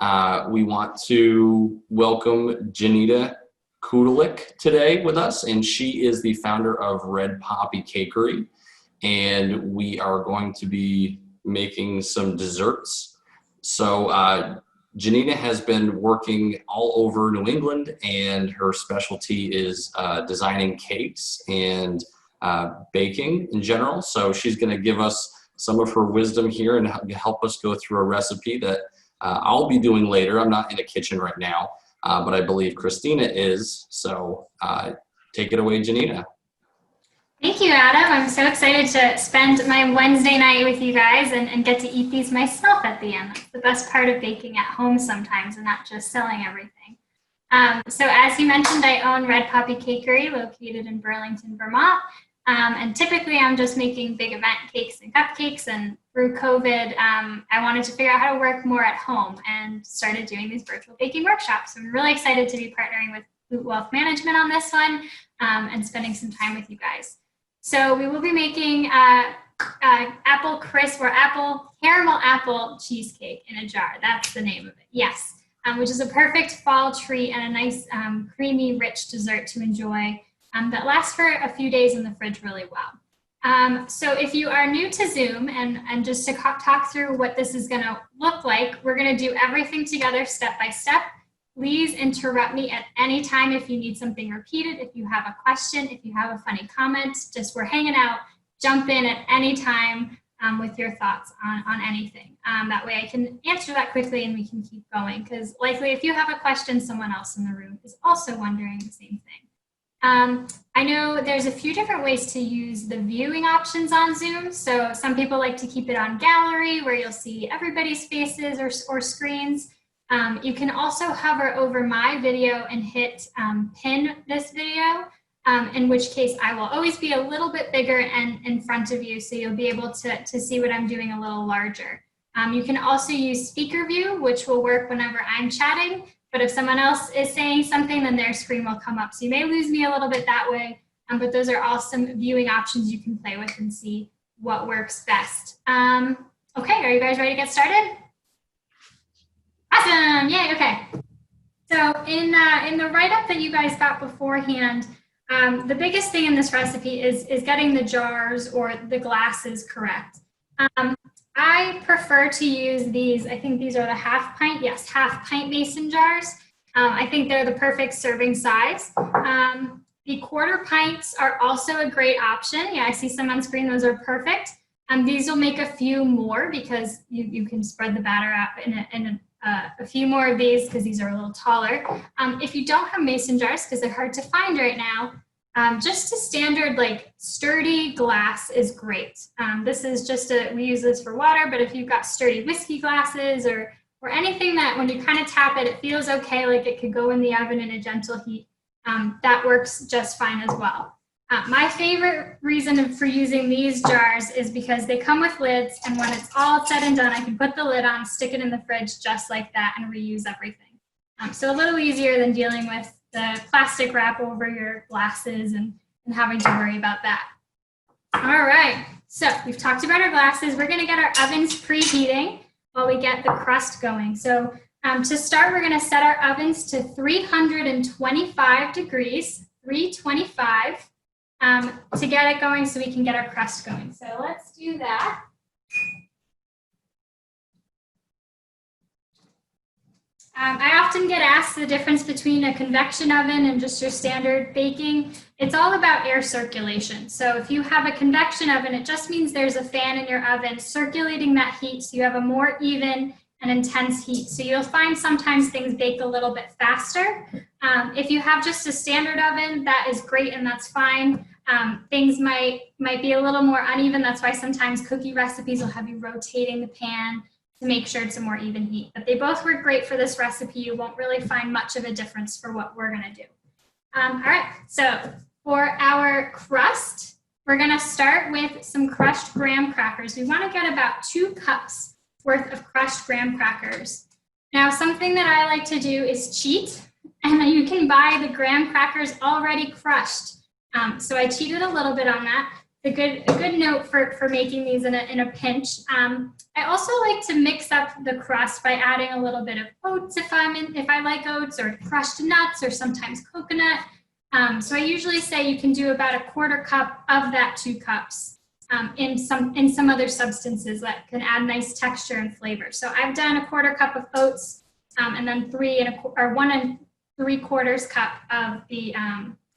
We want to welcome Janina Kotulich today with us, and she is the founder of Red Poppy Cakery, and we are going to be making some desserts. So Janina has been working all over New England, and her specialty is designing cakes and baking in general. So she's going to give us some of her wisdom here and help us go through a recipe that I'll be doing later. I'm not in the kitchen right now, but I believe Christina is. So take it away, Janina. Thank you, Adam. I'm so excited to spend my Wednesday night with you guys and get to eat these myself at the end. That's the best part of baking at home sometimes and not just selling everything. So as you mentioned, I own Red Poppy Cakery located in Burlington, Vermont. And typically I'm just making big event cakes and cupcakes, and through COVID, I wanted to figure out how to work more at home and started doing these virtual baking workshops. So I'm really excited to be partnering with Food Wealth Management on this one and spending some time with you guys. So we will be making apple crisp or caramel apple cheesecake in a jar. That's the name of it. Yes, which is a perfect fall treat and a nice creamy, rich dessert to enjoy. That lasts for a few days in the fridge really well. So if you are new to Zoom and just to talk through what this is going to look like, we're going to do everything together step by step. Please interrupt me at any time if you need something repeated, if you have a question, if you have a funny comment, just we're hanging out, jump in at any time with your thoughts on anything. That way I can answer that quickly and we can keep going, because likely if you have a question, someone else in the room is also wondering the same thing. I know there's a few different ways to use the viewing options on Zoom. So some people like to keep it on gallery where you'll see everybody's faces or screens. You can also hover over my video and hit pin this video, in which case I will always be a little bit bigger and in front of you, so you'll be able to see what I'm doing a little larger. You can also use speaker view, which will work whenever I'm chatting. But if someone else is saying something, then their screen will come up. So you may lose me a little bit that way, but those are all some viewing options you can play with and see what works best. Okay, are you guys ready to get started? Awesome, yay, okay. So in the write-up that you guys got beforehand, the biggest thing in this recipe is getting the jars or the glasses correct. I prefer to use these, I think these are the half pint mason jars. I think they're the perfect serving size. The quarter pints are also a great option. Yeah, I see some on screen, those are perfect. These will make a few more because you can spread the batter out in a few more of these because these are a little taller. If you don't have mason jars, because they're hard to find right now, just a standard like sturdy glass is great. This is just we use this for water, but if you've got sturdy whiskey glasses or anything that when you kind of tap it, it feels okay, like it could go in the oven in a gentle heat, that works just fine as well. My favorite reason for using these jars is because they come with lids, and when it's all said and done, I can put the lid on, stick it in the fridge just like that, and reuse everything. So a little easier than dealing with the plastic wrap over your glasses and having to worry about that. All right, so we've talked about our glasses. We're gonna get our ovens preheating while we get the crust going. So to start, we're gonna set our ovens to 325 degrees, 325, to get it going so we can get our crust going. So let's do that. I often get asked the difference between a convection oven and just your standard baking. It's all about air circulation. So if you have a convection oven, it just means there's a fan in your oven circulating that heat, so you have a more even and intense heat. So you'll find sometimes things bake a little bit faster. If you have just a standard oven, that is great and that's fine. Things might be a little more uneven. That's why sometimes cookie recipes will have you rotating the pan to make sure it's a more even heat. But they both work great for this recipe. You won't really find much of a difference for what we're gonna do. All right, so for our crust, we're gonna start with some crushed graham crackers. We wanna get about 2 cups worth of crushed graham crackers. Now, something that I like to do is cheat, and you can buy the graham crackers already crushed. So I cheated a little bit on that. a good note for making these in a pinch. I also like to mix up the crust by adding a little bit of oats if I like oats, or crushed nuts, or sometimes coconut. So I usually say you can do about a 1/4 cup of that 2 cups in some other substances that can add nice texture and flavor. So I've done a 1/4 cup of oats, and then 1 3/4 cup of the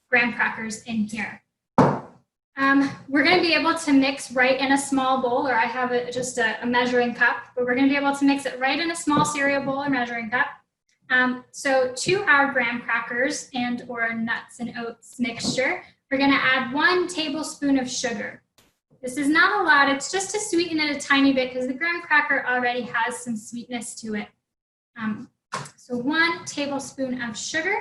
graham crackers in here. We're going to be able to mix right in a small bowl, or I have just a measuring cup, but we're going to be able to mix it right in a small cereal bowl or measuring cup. So to our graham crackers and or nuts and oats mixture, we're going to add 1 tablespoon of sugar. This is not a lot, it's just to sweeten it a tiny bit because the graham cracker already has some sweetness to it. So 1 tablespoon of sugar.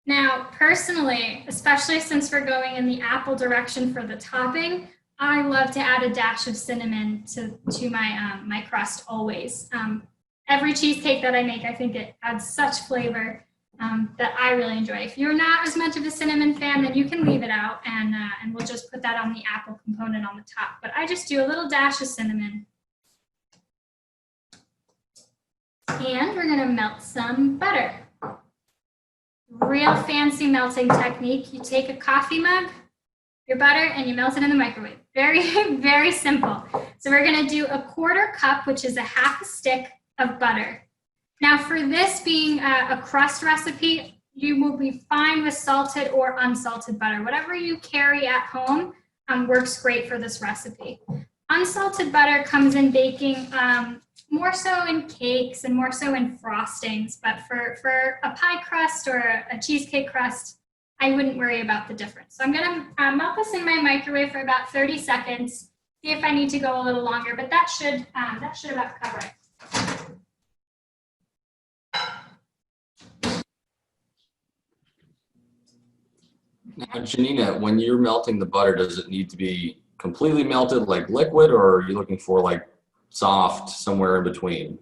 Now, personally, especially since we're going in the apple direction for the topping, I love to add a dash of cinnamon to my crust always. Every cheesecake that I make, I think it adds such flavor that I really enjoy. If you're not as much of a cinnamon fan, then you can leave it out, and we'll just put that on the apple component on the top. But I just do a little dash of cinnamon. And we're going to melt some butter. Real fancy melting technique. You take a coffee mug, your butter, and you melt it in the microwave. Very, very simple. So we're going to do a 1/4 cup, which is a 1/2 stick of butter. Now for this being a crust recipe, you will be fine with salted or unsalted butter. Whatever you carry at home works great for this recipe. Unsalted butter comes in baking more so in cakes and more so in frostings, but for a pie crust or a cheesecake crust, I wouldn't worry about the difference. So I'm going to melt this in my microwave for about 30 seconds, see if I need to go a little longer, but that should about cover it. Now, Janina, when you're melting the butter, does it need to be completely melted like liquid, or are you looking for like soft somewhere in between?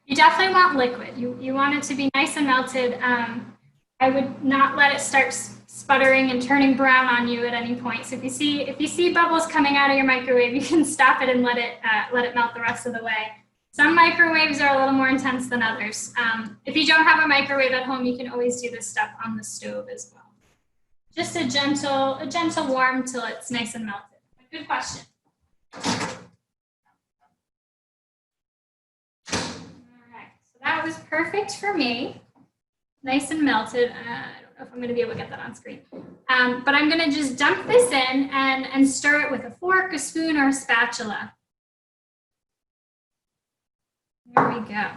You definitely want liquid. You want it to be nice and melted. I would not let it start sputtering and turning brown on you at any point. So if you see bubbles coming out of your microwave, you can stop it and let it melt the rest of the way. Some microwaves are a little more intense than others. If you don't have a microwave at home, you can always do this stuff on the stove as well. Just a gentle warm till it's nice and melted. Good question. That was perfect for me. Nice and melted. I don't know if I'm going to be able to get that on screen. But I'm going to just dump this in and stir it with a fork, a spoon, or a spatula. There we go.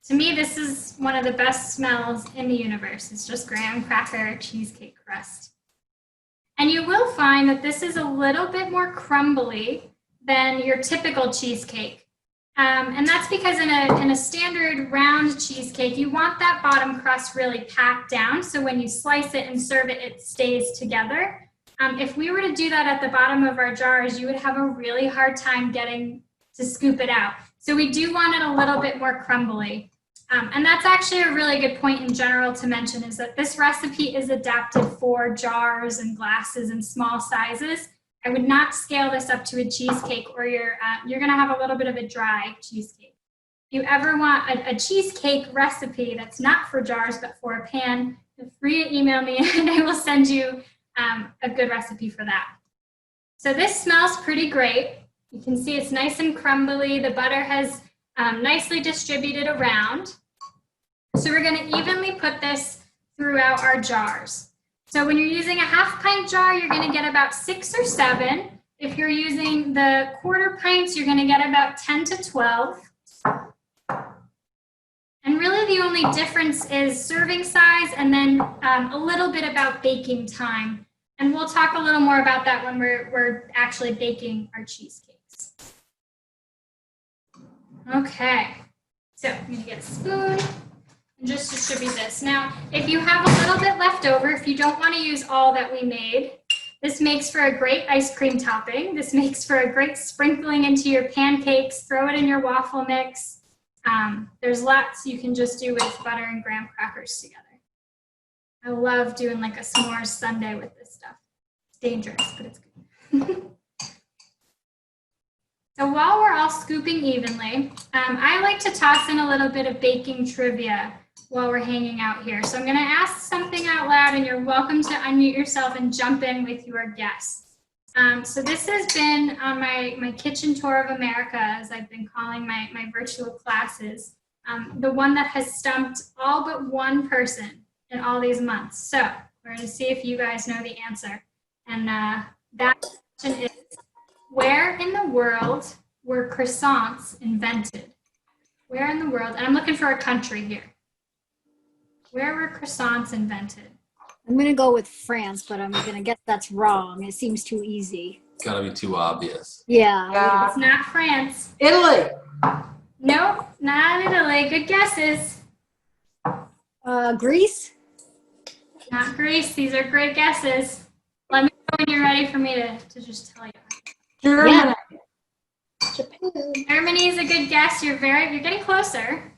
To me, this is one of the best smells in the universe. It's just graham cracker cheesecake crust. And you will find that this is a little bit more crumbly than your typical cheesecake. And that's because in a standard round cheesecake, you want that bottom crust really packed down. So when you slice it and serve it, it stays together. If we were to do that at the bottom of our jars, you would have a really hard time getting to scoop it out. So we do want it a little bit more crumbly. And that's actually a really good point in general to mention, is that this recipe is adapted for jars and glasses and small sizes. I would not scale this up to a cheesecake, or you're going to have a little bit of a dry cheesecake. If you ever want a cheesecake recipe that's not for jars but for a pan, feel free to email me and I will send you a good recipe for that. So this smells pretty great. You can see it's nice and crumbly. The butter has nicely distributed around. So we're going to evenly put this throughout our jars. So when you're using a 1/2 pint jar, you're going to get about 6 or 7. If you're using the 1/4 pints, you're going to get about 10 to 12. And really the only difference is serving size, and then a little bit about baking time. And we'll talk a little more about that when we're actually baking our cheesecakes. Okay, so I'm going to get a spoon and just distribute this. Now, if you have a little bit left over, if you don't want to use all that we made, this makes for a great ice cream topping. This makes for a great sprinkling into your pancakes. Throw it in your waffle mix. There's lots you can just do with butter and graham crackers together. I love doing like a s'mores sundae with this stuff. dangerous, but it's good. So while we're all scooping evenly, I like to toss in a little bit of baking trivia while we're hanging out here. So I'm going to ask something out loud, and you're welcome to unmute yourself and jump in with your guess. So this has been on my kitchen tour of America, as I've been calling my virtual classes, the one that has stumped all but one person in all these months. So we're going to see if you guys know the answer. And that question is, where in the world were croissants invented? Where in the world? And I'm looking for a country here. Where were croissants invented? I'm going to go with France, but I'm going to guess that's wrong. It seems too easy. It's gotta be too obvious. Yeah. It's not France. Italy. Nope, not Italy. Good guesses. Greece? Not Greece. These are great guesses. Let me know when you're ready for me to just tell you. Germany. Japan. Germany is a good guess. You're getting closer.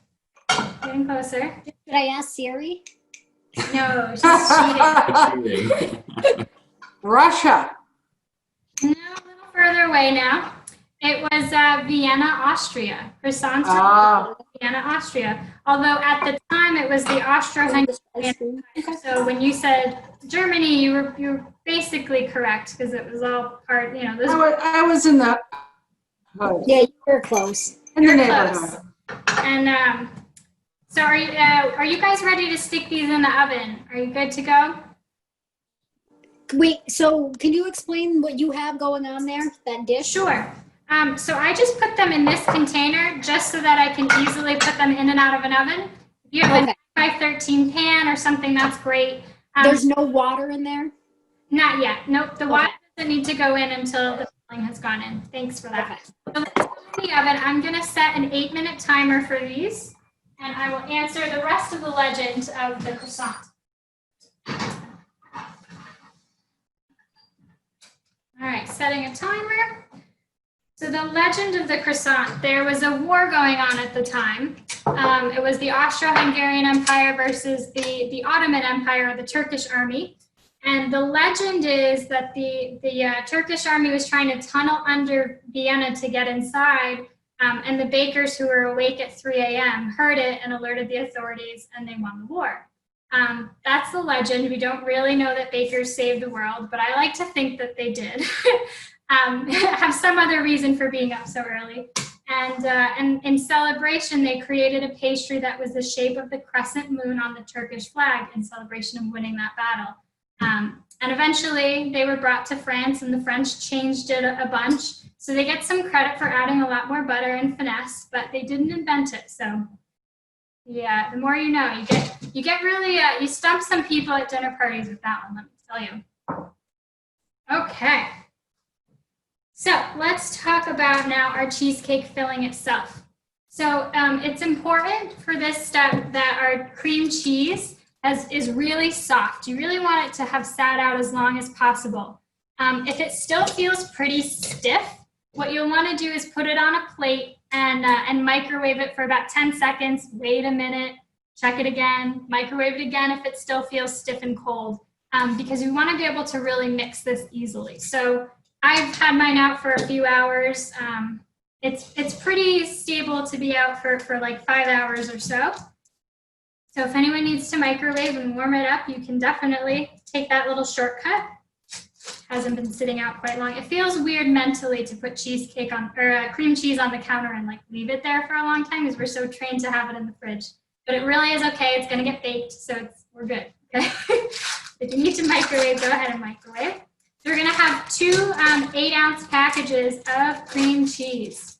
Getting closer. Should I ask Siri? No, she's cheating. Russia. No, a little further away now. It was Vienna, Austria. Croissants Ah. were Vienna, Austria. Although at the time it was the Austro-Hungarian. So when you said Germany, you were basically correct because it was all part. Those I was in the Yeah, you were close. in the You're neighborhood. close. And so are you guys ready to stick these in the oven? Are you good to go? Wait, so can you explain what you have going on there, that dish? Sure. So I just put them in this container just so that I can easily put them in and out of an oven. If you have Okay. a 513 pan or something, that's great. There's no water in there? Not yet. Nope. The Okay. water doesn't need to go in until the filling has gone in. Thanks for that. So let's go in the oven. I'm going to set an 8-minute timer for these, and I will answer the rest of the legend of the croissant. All right, setting a timer. So the legend of the croissant, there was a war going on at the time. It was the Austro-Hungarian Empire versus the Ottoman Empire, the Turkish army. And the legend is that the Turkish army was trying to tunnel under Vienna to get inside, and the bakers who were awake at 3 a.m. heard it and alerted the authorities, and they won the war. That's the legend. We don't really know that bakers saved the world, but I like to think that they did. Have some other reason for being up so early. And in celebration, they created a pastry that was the shape of the crescent moon on the Turkish flag in celebration of winning that battle. And eventually they were brought to France, and the French changed it a bunch. So they get some credit for adding a lot more butter and finesse, but they didn't invent it. So yeah, the more you know, you get really, you stump some people at dinner parties with that one, let me tell you. Okay. So let's talk about now our cheesecake filling itself. So it's important for this step that our cream cheese is really soft. You really want it to have sat out as long as possible. If it still feels pretty stiff, what you'll want to do is put it on a plate and microwave it for about 10 seconds, wait a minute, check it again, microwave it again if it still feels stiff and cold, because we want to be able to really mix this easily. So I've had mine out for a few hours. It's pretty stable to be out for like 5 hours or so. So if anyone needs to microwave and warm it up, you can definitely take that little shortcut. Hasn't been sitting out quite long. It feels weird mentally to put cheesecake on or cream cheese on the counter and like leave it there for a long time because we're so trained to have it in the fridge. But it really is okay. It's going to get baked, so we're good. Okay. If you need to microwave, go ahead and microwave. So we're going to have two 8-ounce packages of cream cheese.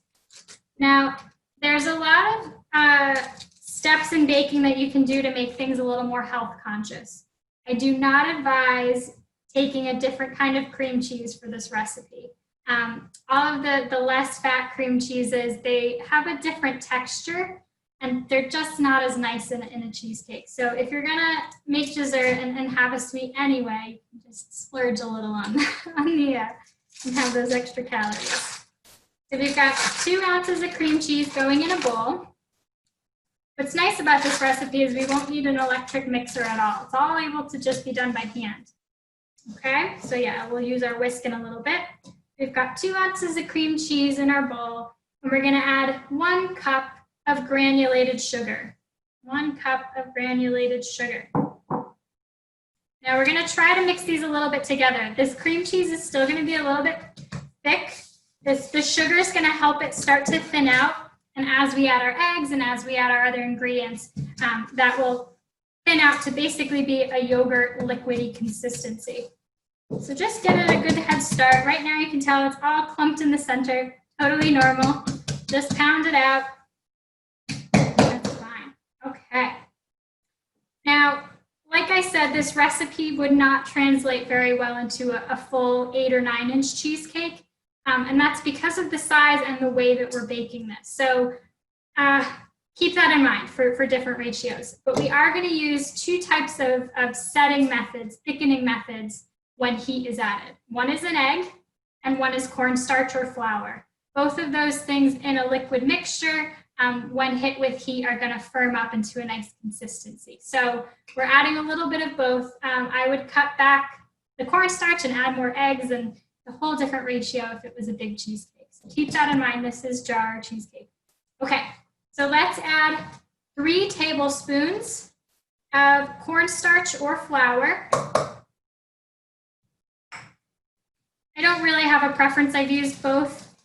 Now, there's a lot of steps in baking that you can do to make things a little more health conscious. I do not advise taking a different kind of cream cheese for this recipe. All of the less fat cream cheeses, they have a different texture and they're just not as nice in a cheesecake. So if you're gonna make dessert and have a sweet anyway, just splurge a little on the and have those extra calories. So we've got 2 ounces of cream cheese going in a bowl. What's nice about this recipe is we won't need an electric mixer at all. It's all able to just be done by hand. Okay, so yeah, we'll use our whisk in a little bit. We've got 2 ounces of cream cheese in our bowl, and we're gonna add 1 cup of granulated sugar. 1 cup of granulated sugar. Now we're gonna try to mix these a little bit together. This cream cheese is still gonna be a little bit thick. The sugar is gonna help it start to thin out, and as we add our eggs and as we add our other ingredients, that will thin out to basically be a yogurt liquidy consistency. So just get it a good head start. Right now you can tell it's all clumped in the center, totally normal. Just pound it out. That's fine. Okay. Now, like I said, this recipe would not translate very well into a full 8 or 9 inch cheesecake. And that's because of the size and the way that we're baking this. So keep that in mind for different ratios. But we are going to use 2 types of setting methods, thickening methods, when heat is added. One is an egg, and one is cornstarch or flour. Both of those things in a liquid mixture, when hit with heat, are going to firm up into a nice consistency. So we're adding a little bit of both. I would cut back the cornstarch and add more eggs, and a whole different ratio if it was a big cheesecake. So keep that in mind. This is jar cheesecake. Okay, so let's add 3 tablespoons of cornstarch or flour. I don't really have a preference. I've used both.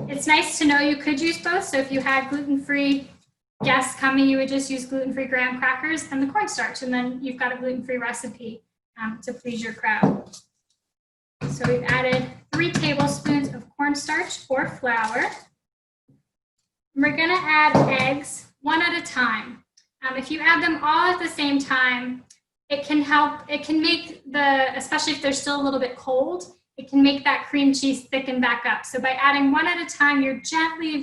It's nice to know you could use both. So if you had gluten-free guests coming, you would just use gluten-free graham crackers and the cornstarch, and then you've got a gluten-free recipe to please your crowd. So we've added 3 tablespoons of cornstarch or flour. We're gonna add eggs 1 at a time. If you add them all at the same time, it can make especially if they're still a little bit cold, it can make that cream cheese thicken back up. So by adding 1 at a time, you're gently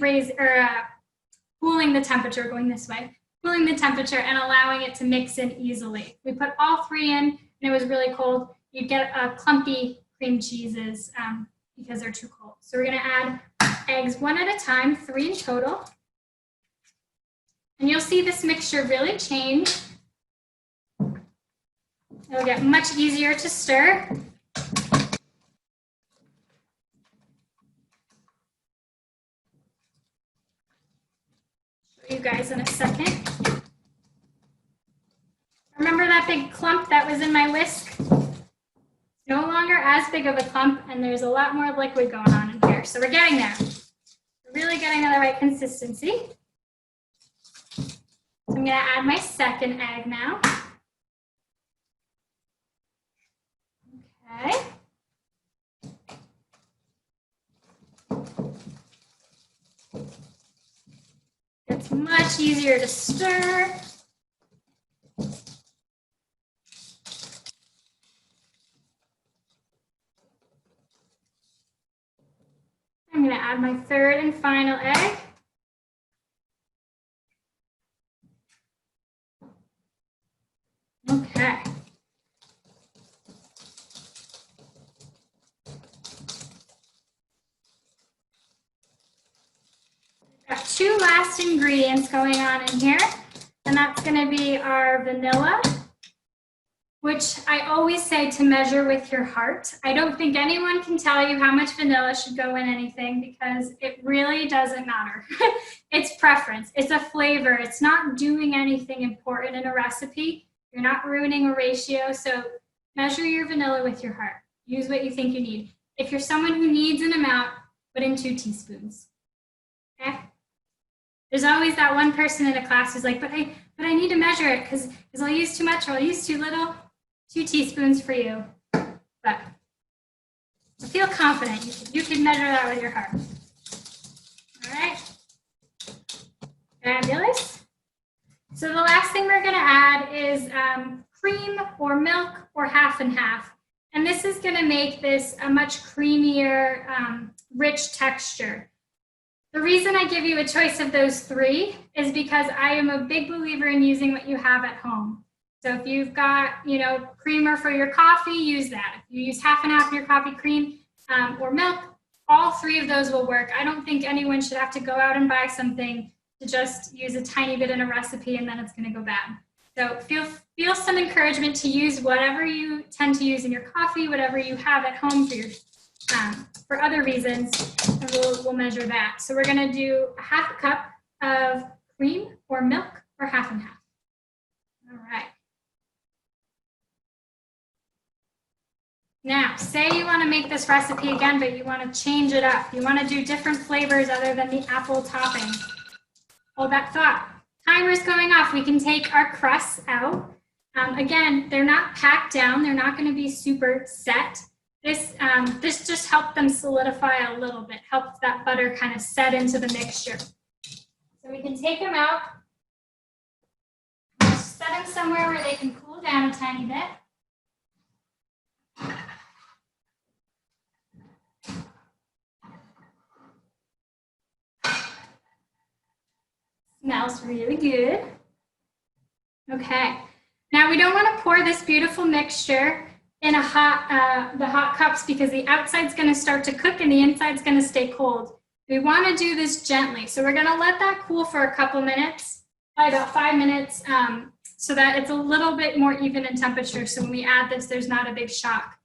cooling the temperature, going this way, cooling the temperature and allowing it to mix in easily. We put all 3 in and it was really cold, you get clumpy cream cheeses because they're too cold. So we're gonna add eggs 1 at a time, 3 in total. And you'll see this mixture really change. It'll get much easier to stir. Show you guys in a second. Remember that big clump that was in my whisk? No longer as big of a clump, and there's a lot more liquid going on in here. So we're getting there. We're really getting to the right consistency. So I'm gonna add my second egg now. Okay. It's much easier to stir. I'm going to add my 3rd and final egg. Okay. Got 2 last ingredients going on in here, and that's going to be our vanilla, which I always say to measure with your heart. I don't think anyone can tell you how much vanilla should go in anything because it really doesn't matter. It's preference, it's a flavor, it's not doing anything important in a recipe. You're not ruining a ratio, so measure your vanilla with your heart. Use what you think you need. If you're someone who needs an amount, put in 2 teaspoons, okay? There's always that one person in a class who's like, but I need to measure it because I'll use too much or I'll use too little. 2 teaspoons for you, but I feel confident you can measure that with your heart. All right, fabulous. So the last thing we're gonna add is cream or milk or half and half. And this is gonna make this a much creamier, rich texture. The reason I give you a choice of those 3 is because I am a big believer in using what you have at home. So if you've got, creamer for your coffee, use that. If you use half and half of your coffee cream or milk, all 3 of those will work. I don't think anyone should have to go out and buy something to just use a tiny bit in a recipe and then it's going to go bad. So feel some encouragement to use whatever you tend to use in your coffee, whatever you have at home for your for other reasons, and we'll measure that. So we're going to do a half a cup of cream or milk, or half and half. All right. Now, say you want to make this recipe again, but you want to change it up. You want to do different flavors other than the apple topping. Hold that thought. Timer's going off. We can take our crusts out. Again, they're not packed down. They're not going to be super set. This just helps them solidify a little bit, helps that butter kind of set into the mixture. So we can take them out, set them somewhere where they can cool down a tiny bit. Smells really good. Okay, now we don't want to pour this beautiful mixture in a the hot cups, because the outside's going to start to cook and the inside's going to stay cold. We want to do this gently. So we're going to let that cool for a couple minutes, probably about 5 minutes, so that it's a little bit more even in temperature. So when we add this, there's not a big shock.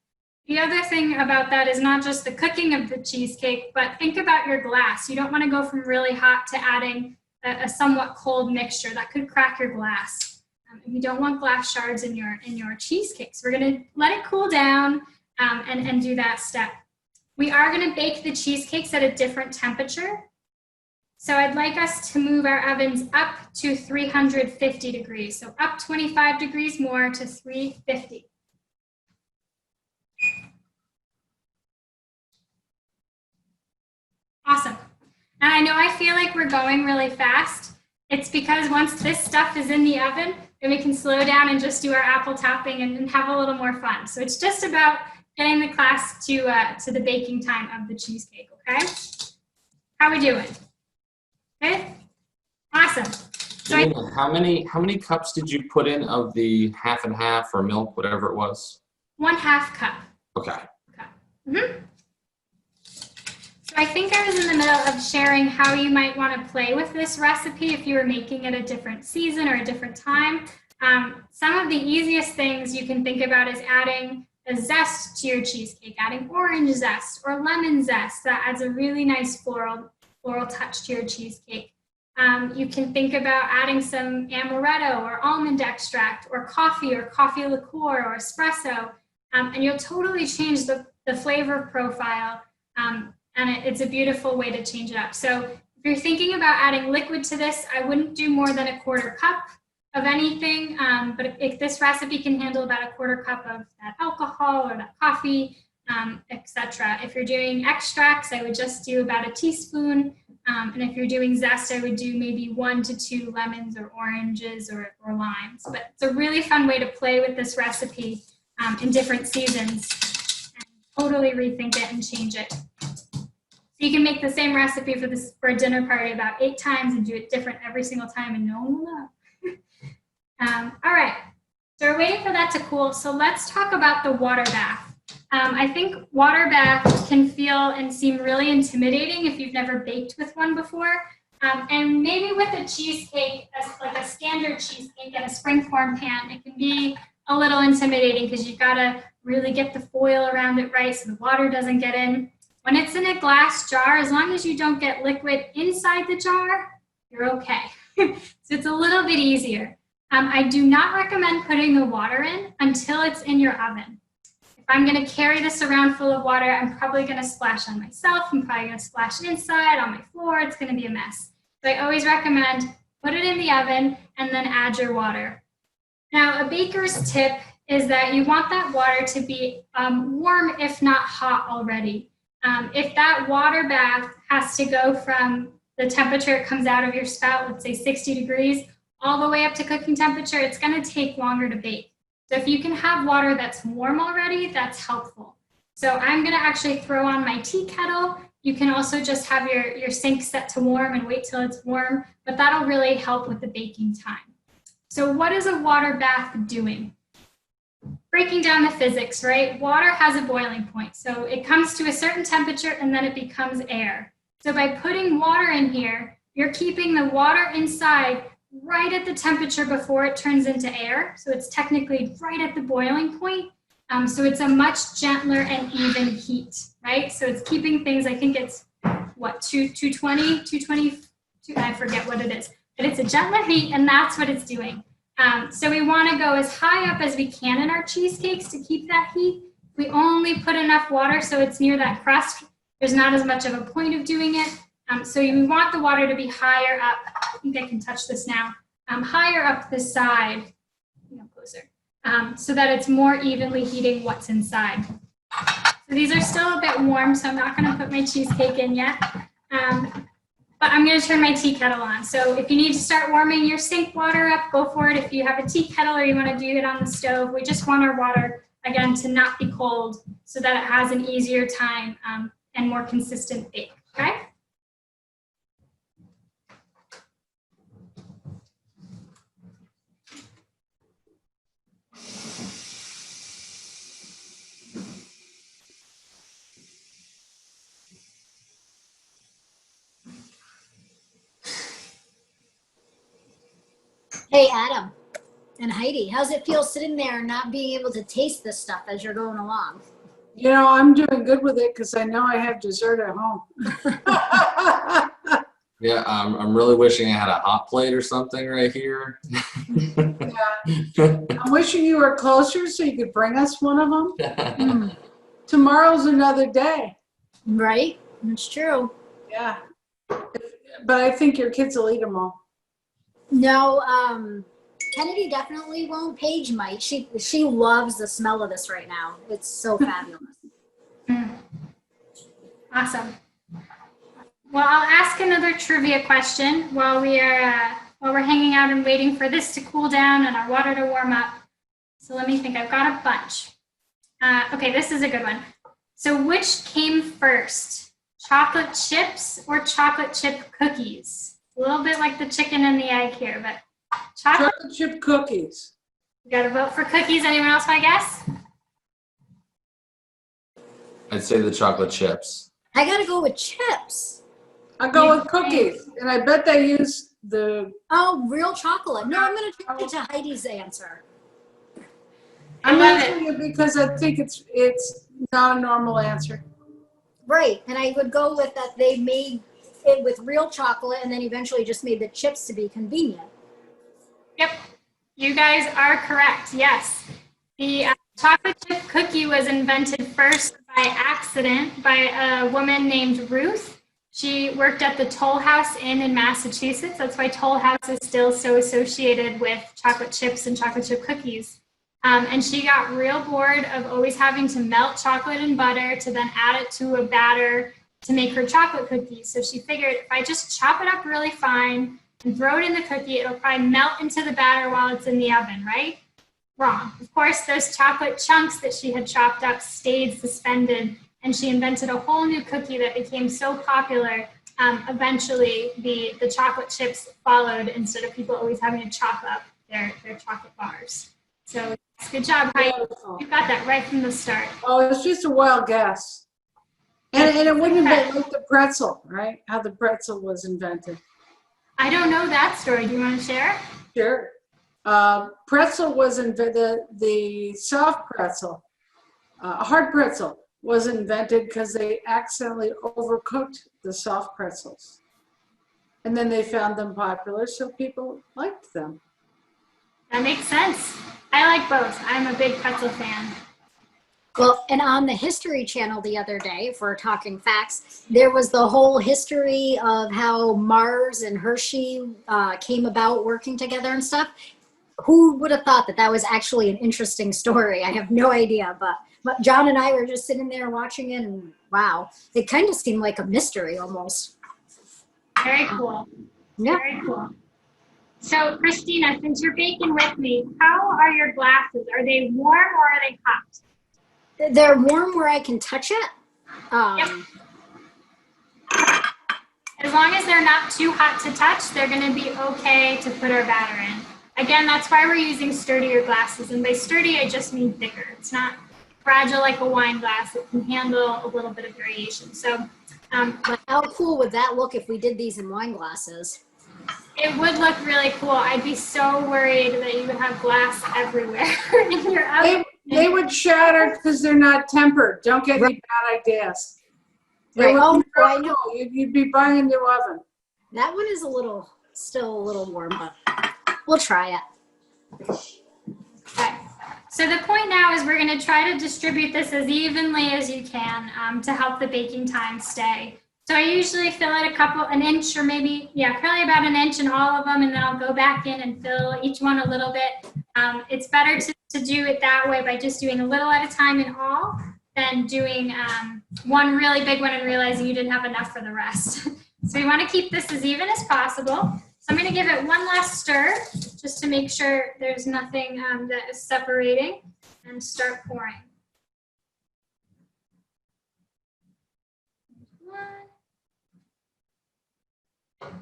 The other thing about that is not just the cooking of the cheesecake, but think about your glass. You don't want to go from really hot to adding a somewhat cold mixture. That could crack your glass. You don't want glass shards in your cheesecake. So we're going to let it cool down and do that step. We are going to bake the cheesecakes at a different temperature. So I'd like us to move our ovens up to 350 degrees. So up 25 degrees more to 350. Awesome. And I know I feel like we're going really fast. It's because once this stuff is in the oven, then we can slow down and just do our apple topping and have a little more fun. So it's just about getting the class to the baking time of the cheesecake, okay? How we doing? Good? Awesome. So Janina, how many cups did you put in of the half and half or milk, whatever it was? 1/2 cup. Okay. Mm-hmm. So I think I was in the middle of sharing how you might want to play with this recipe if you were making it a different season or a different time. Some of the easiest things you can think about is adding a zest to your cheesecake, adding orange zest or lemon zest. That adds a really nice floral touch to your cheesecake. You can think about adding some amaretto or almond extract or coffee liqueur or espresso, and you'll totally change the flavor profile. And it's a beautiful way to change it up. So if you're thinking about adding liquid to this, I wouldn't do more than 1/4 cup of anything. But if this recipe can handle about 1/4 cup of that alcohol or that coffee, etc. If you're doing extracts, I would just do about 1 teaspoon. And if you're doing zest, I would do maybe 1 to 2 lemons or oranges or limes. But it's a really fun way to play with this recipe in different seasons and totally rethink it and change it. So you can make the same recipe for a dinner party about 8 times and do it different every single time, and no one will know. All right, so we're waiting for that to cool. So let's talk about the water bath. I think water bath can feel and seem really intimidating if you've never baked with one before. And maybe with a cheesecake, like a standard cheesecake in a springform pan, it can be a little intimidating because you've got to really get the foil around it right so the water doesn't get in. When it's in a glass jar, as long as you don't get liquid inside the jar, you're okay. So it's a little bit easier. I do not recommend putting the water in until it's in your oven. If I'm going to carry this around full of water, I'm probably going to splash on myself. I'm probably going to splash inside, on my floor. It's going to be a mess. So I always recommend put it in the oven and then add your water. Now, a baker's tip is that you want that water to be warm, if not hot already. If that water bath has to go from the temperature it comes out of your spout, let's say 60 degrees, all the way up to cooking temperature, it's going to take longer to bake. So if you can have water that's warm already, that's helpful. So I'm going to actually throw on my tea kettle. You can also just have your sink set to warm and wait till it's warm, but that'll really help with the baking time. So what is a water bath doing? Breaking down the physics, right? Water has a boiling point. So it comes to a certain temperature and then it becomes air. So by putting water in here, you're keeping the water inside right at the temperature before it turns into air. So it's technically right at the boiling point. So it's a much gentler and even heat, right? So it's keeping things, I think it's, what, 220, I forget what it is. But it's a gentler heat, and that's what it's doing. So we want to go as high up as we can in our cheesecakes to keep that heat. We only put enough water so it's near that crust. There's not as much of a point of doing it. So you want the water to be higher up. I think I can touch this now. Higher up the side, closer, so that it's more evenly heating what's inside. So these are still a bit warm, so I'm not going to put my cheesecake in yet. But I'm going to turn my tea kettle on. So if you need to start warming your sink water up, go for it. If you have a tea kettle or you want to do it on the stove, we just want our water, again, to not be cold so that it has an easier time and more consistent bake, okay? Hey, Adam and Heidi, how's it feel sitting there and not being able to taste this stuff as you're going along? You know, I'm doing good with it because I know I have dessert at home. Yeah, I'm really wishing I had a hot plate or something right here. I'm wishing you were closer so you could bring us one of them. Tomorrow's another day. Right? That's true. Yeah. But I think your kids will eat them all. No, Kennedy definitely won't. Paige might. She loves the smell of this right now. It's so fabulous. Awesome. Well, I'll ask another trivia question while we're hanging out and waiting for this to cool down and our water to warm up. So let me think. I've got a bunch. Okay, this is a good one. So which came first, chocolate chips or chocolate chip cookies? A little bit like the chicken and the egg here, but chocolate chip cookies. You got to vote for cookies. Anyone else want to guess? I'd say the chocolate chips. I got to go with chips. I go with cookies, and I bet they use the... Oh, real chocolate. No, I'm going to change it to Heidi's answer. I'm answering it because I think it's not a normal answer. Right, and I would go with that they made it with real chocolate and then eventually just made the chips to be convenient. Yep, you guys are correct, yes. The chocolate chip cookie was invented first by accident by a woman named Ruth. She worked at the Toll House Inn in Massachusetts. That's why Toll House is still so associated with chocolate chips and chocolate chip cookies. And she got real bored of always having to melt chocolate and butter to then add it to a batter to make her chocolate cookies. So she figured if I just chop it up really fine and throw it in the cookie, it'll probably melt into the batter while it's in the oven, right? Wrong. Of course, those chocolate chunks that she had chopped up stayed suspended, and she invented a whole new cookie that became so popular. Eventually, the chocolate chips followed instead of people always having to chop up their chocolate bars. So good job, Heidi. You got that right from the start. Oh, it's just a wild guess. And it wouldn't have been like the pretzel, right? How the pretzel was invented. I don't know that story. Do you want to share? Sure. Pretzel was invented, the soft pretzel, hard pretzel was invented because they accidentally overcooked the soft pretzels. And then they found them popular, so people liked them. That makes sense. I like both. I'm a big pretzel fan. Well, and on the History Channel the other day, if we're talking facts, there was the whole history of how Mars and Hershey came about working together and stuff. Who would have thought that that was actually an interesting story? I have no idea, but John and I were just sitting there watching it, and wow, it kind of seemed like a mystery almost. Very cool. Yeah. Very cool. So, Christina, since you're baking with me, how are your glasses? Are they warm or are they hot? They're warm where I can touch it. Yep. As long as they're not too hot to touch, they're going to be okay to put our batter in. Again, that's why we're using sturdier glasses. And by sturdy, I just mean thicker. It's not fragile like a wine glass. It can handle a little bit of variation. So, but how cool would that look if we did these in wine glasses? It would look really cool. I'd be so worried that you would have glass everywhere in your oven. They would shatter because they're not tempered. Don't get any bad ideas. It would Oh, be real I know. cool. You'd be buying a new oven. That one is still a little warm, but we'll try it. Okay. So the point now is we're going to try to distribute this as evenly as you can to help the baking time stay. So I usually fill it an inch or maybe, probably about an inch in all of them, and then I'll go back in and fill each one a little bit. It's better to do it that way by just doing a little at a time in all than doing one really big one and realizing you didn't have enough for the rest. So we want to keep this as even as possible. So I'm going to give it one last stir just to make sure there's nothing that is separating, and start pouring.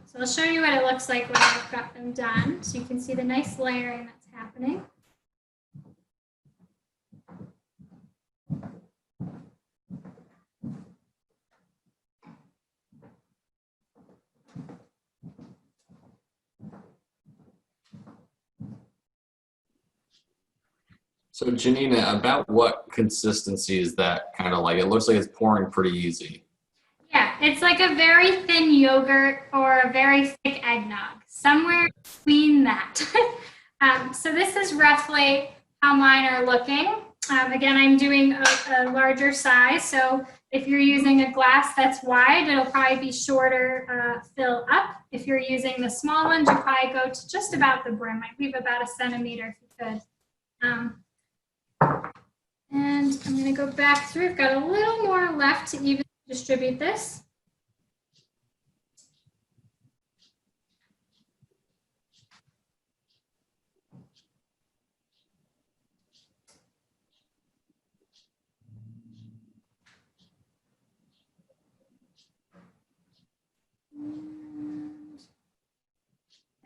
So I'll show you what it looks like when I've got them done, so you can see the nice layering that's happening. So Janina, about what consistency is that kind of like? It looks like it's pouring pretty easy. Yeah, it's like a very thin yogurt or a very thick eggnog, somewhere between that. So this is roughly how mine are looking. Again, I'm doing a larger size, so if you're using a glass that's wide, it'll probably be shorter fill up. If you're using the small ones, you'll probably go to just about the brim. I'd leave about 1 centimeter if you could. And I'm going to go back through. I've got a little more left to even distribute this.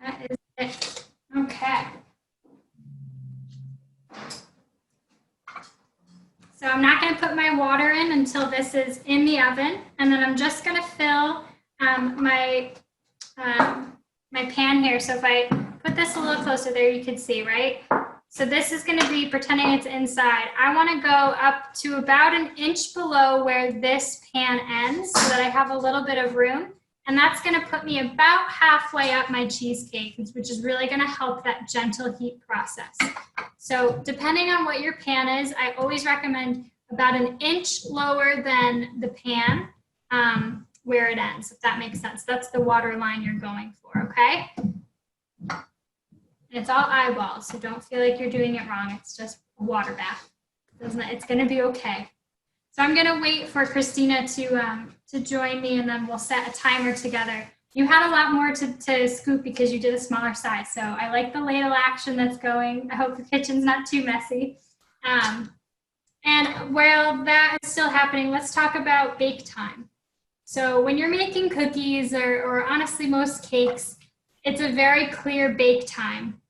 That is it. Okay. So I'm not going to put my water in until this is in the oven, and then I'm just going to fill my pan here. So if I put this a little closer there, you can see, right? So this is going to be pretending it's inside. I want to go up to about 1 inch below where this pan ends so that I have a little bit of room. And that's going to put me about halfway up my cheesecake, which is really going to help that gentle heat process. So depending on what your pan is, I always recommend about 1 inch lower than the pan where it ends, if that makes sense. That's the water line you're going for, okay? It's all eyeballs, so don't feel like you're doing it wrong. It's just a water bath. It's going to be okay. So I'm going to wait for Christina to join me, and then we'll set a timer together. You had a lot more to scoop because you did a smaller size, so I like the ladle action that's going. I hope the kitchen's not too messy. And while that is still happening, let's talk about bake time. So when you're making cookies or honestly most cakes, it's a very clear bake time.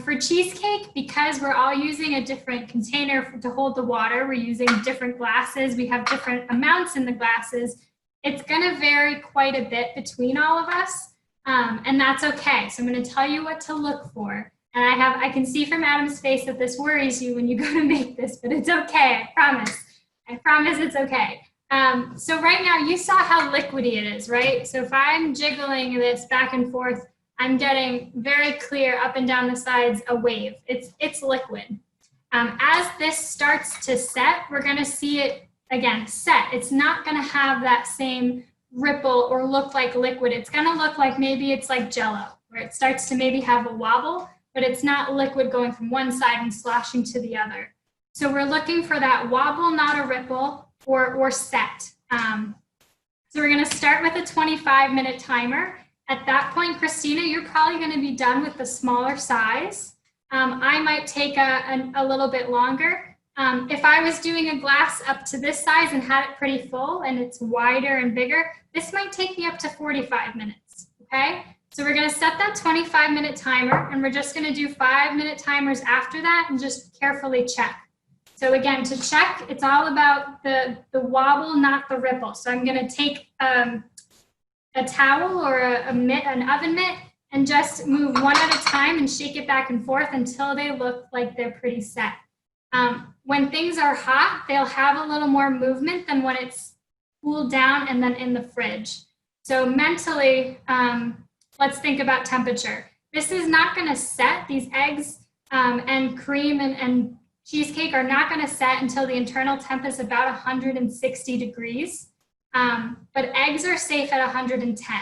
For cheesecake, because we're all using a different container to hold the water, we're using different glasses, we have different amounts in the glasses, it's going to vary quite a bit between all of us, and that's okay. So I'm going to tell you what to look for. And I can see from Adam's face that this worries you when you go to make this, but it's okay, I promise. I promise it's okay. So right now, you saw how liquidy it is, right? So if I'm jiggling this back and forth, I'm getting very clear up and down the sides a wave. It's liquid. As this starts to set, we're going to see it, again, set. It's not going to have that same ripple or look like liquid. It's going to look like maybe it's like Jell-O, where it starts to maybe have a wobble, but it's not liquid going from one side and sloshing to the other. So we're looking for that wobble, not a ripple, or set. So we're going to start with a 25-minute timer. At that point, Christina, you're probably going to be done with the smaller size. I might take a little bit longer. If I was doing a glass up to this size and had it pretty full and it's wider and bigger, this might take me up to 45 minutes, okay? So we're going to set that 25-minute timer, and we're just going to do 5-minute timers after that and just carefully check. So again, to check, it's all about the wobble, not the ripple. So I'm going to take a towel or an oven mitt, and just move one at a time and shake it back and forth until they look like they're pretty set. When things are hot, they'll have a little more movement than when it's cooled down and then in the fridge. So mentally, let's think about temperature. This is not going to set. These eggs and cream and cheesecake are not going to set until the internal temp is about 160 degrees. But eggs are safe at 110.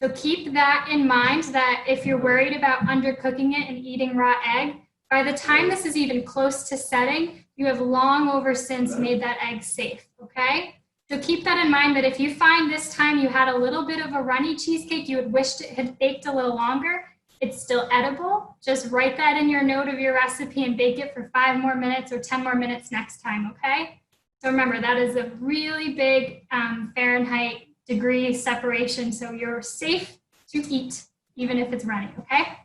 So keep that in mind, that if you're worried about undercooking it and eating raw egg, by the time this is even close to setting, you have long over since made that egg safe, okay? So keep that in mind, that if you find this time you had a little bit of a runny cheesecake, you had wished it had baked a little longer, it's still edible. Just write that in your note of your recipe and bake it for 5 more minutes or 10 more minutes next time, okay? So remember, that is a really big Fahrenheit degree separation, so you're safe to eat, even if it's runny, okay?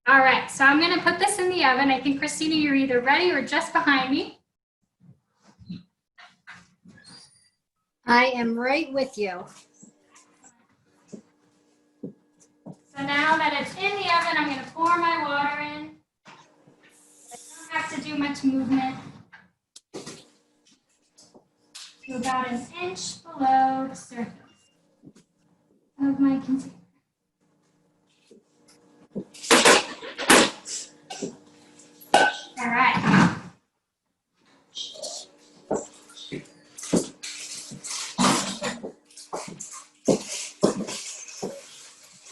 All right, so I'm gonna put this in the oven. I think, Christina, you're either ready or just behind me. I am right with you. So now that it's in the oven, I'm gonna pour my water in. I don't have to do much movement. To about 1 inch below the surface of my container. All right.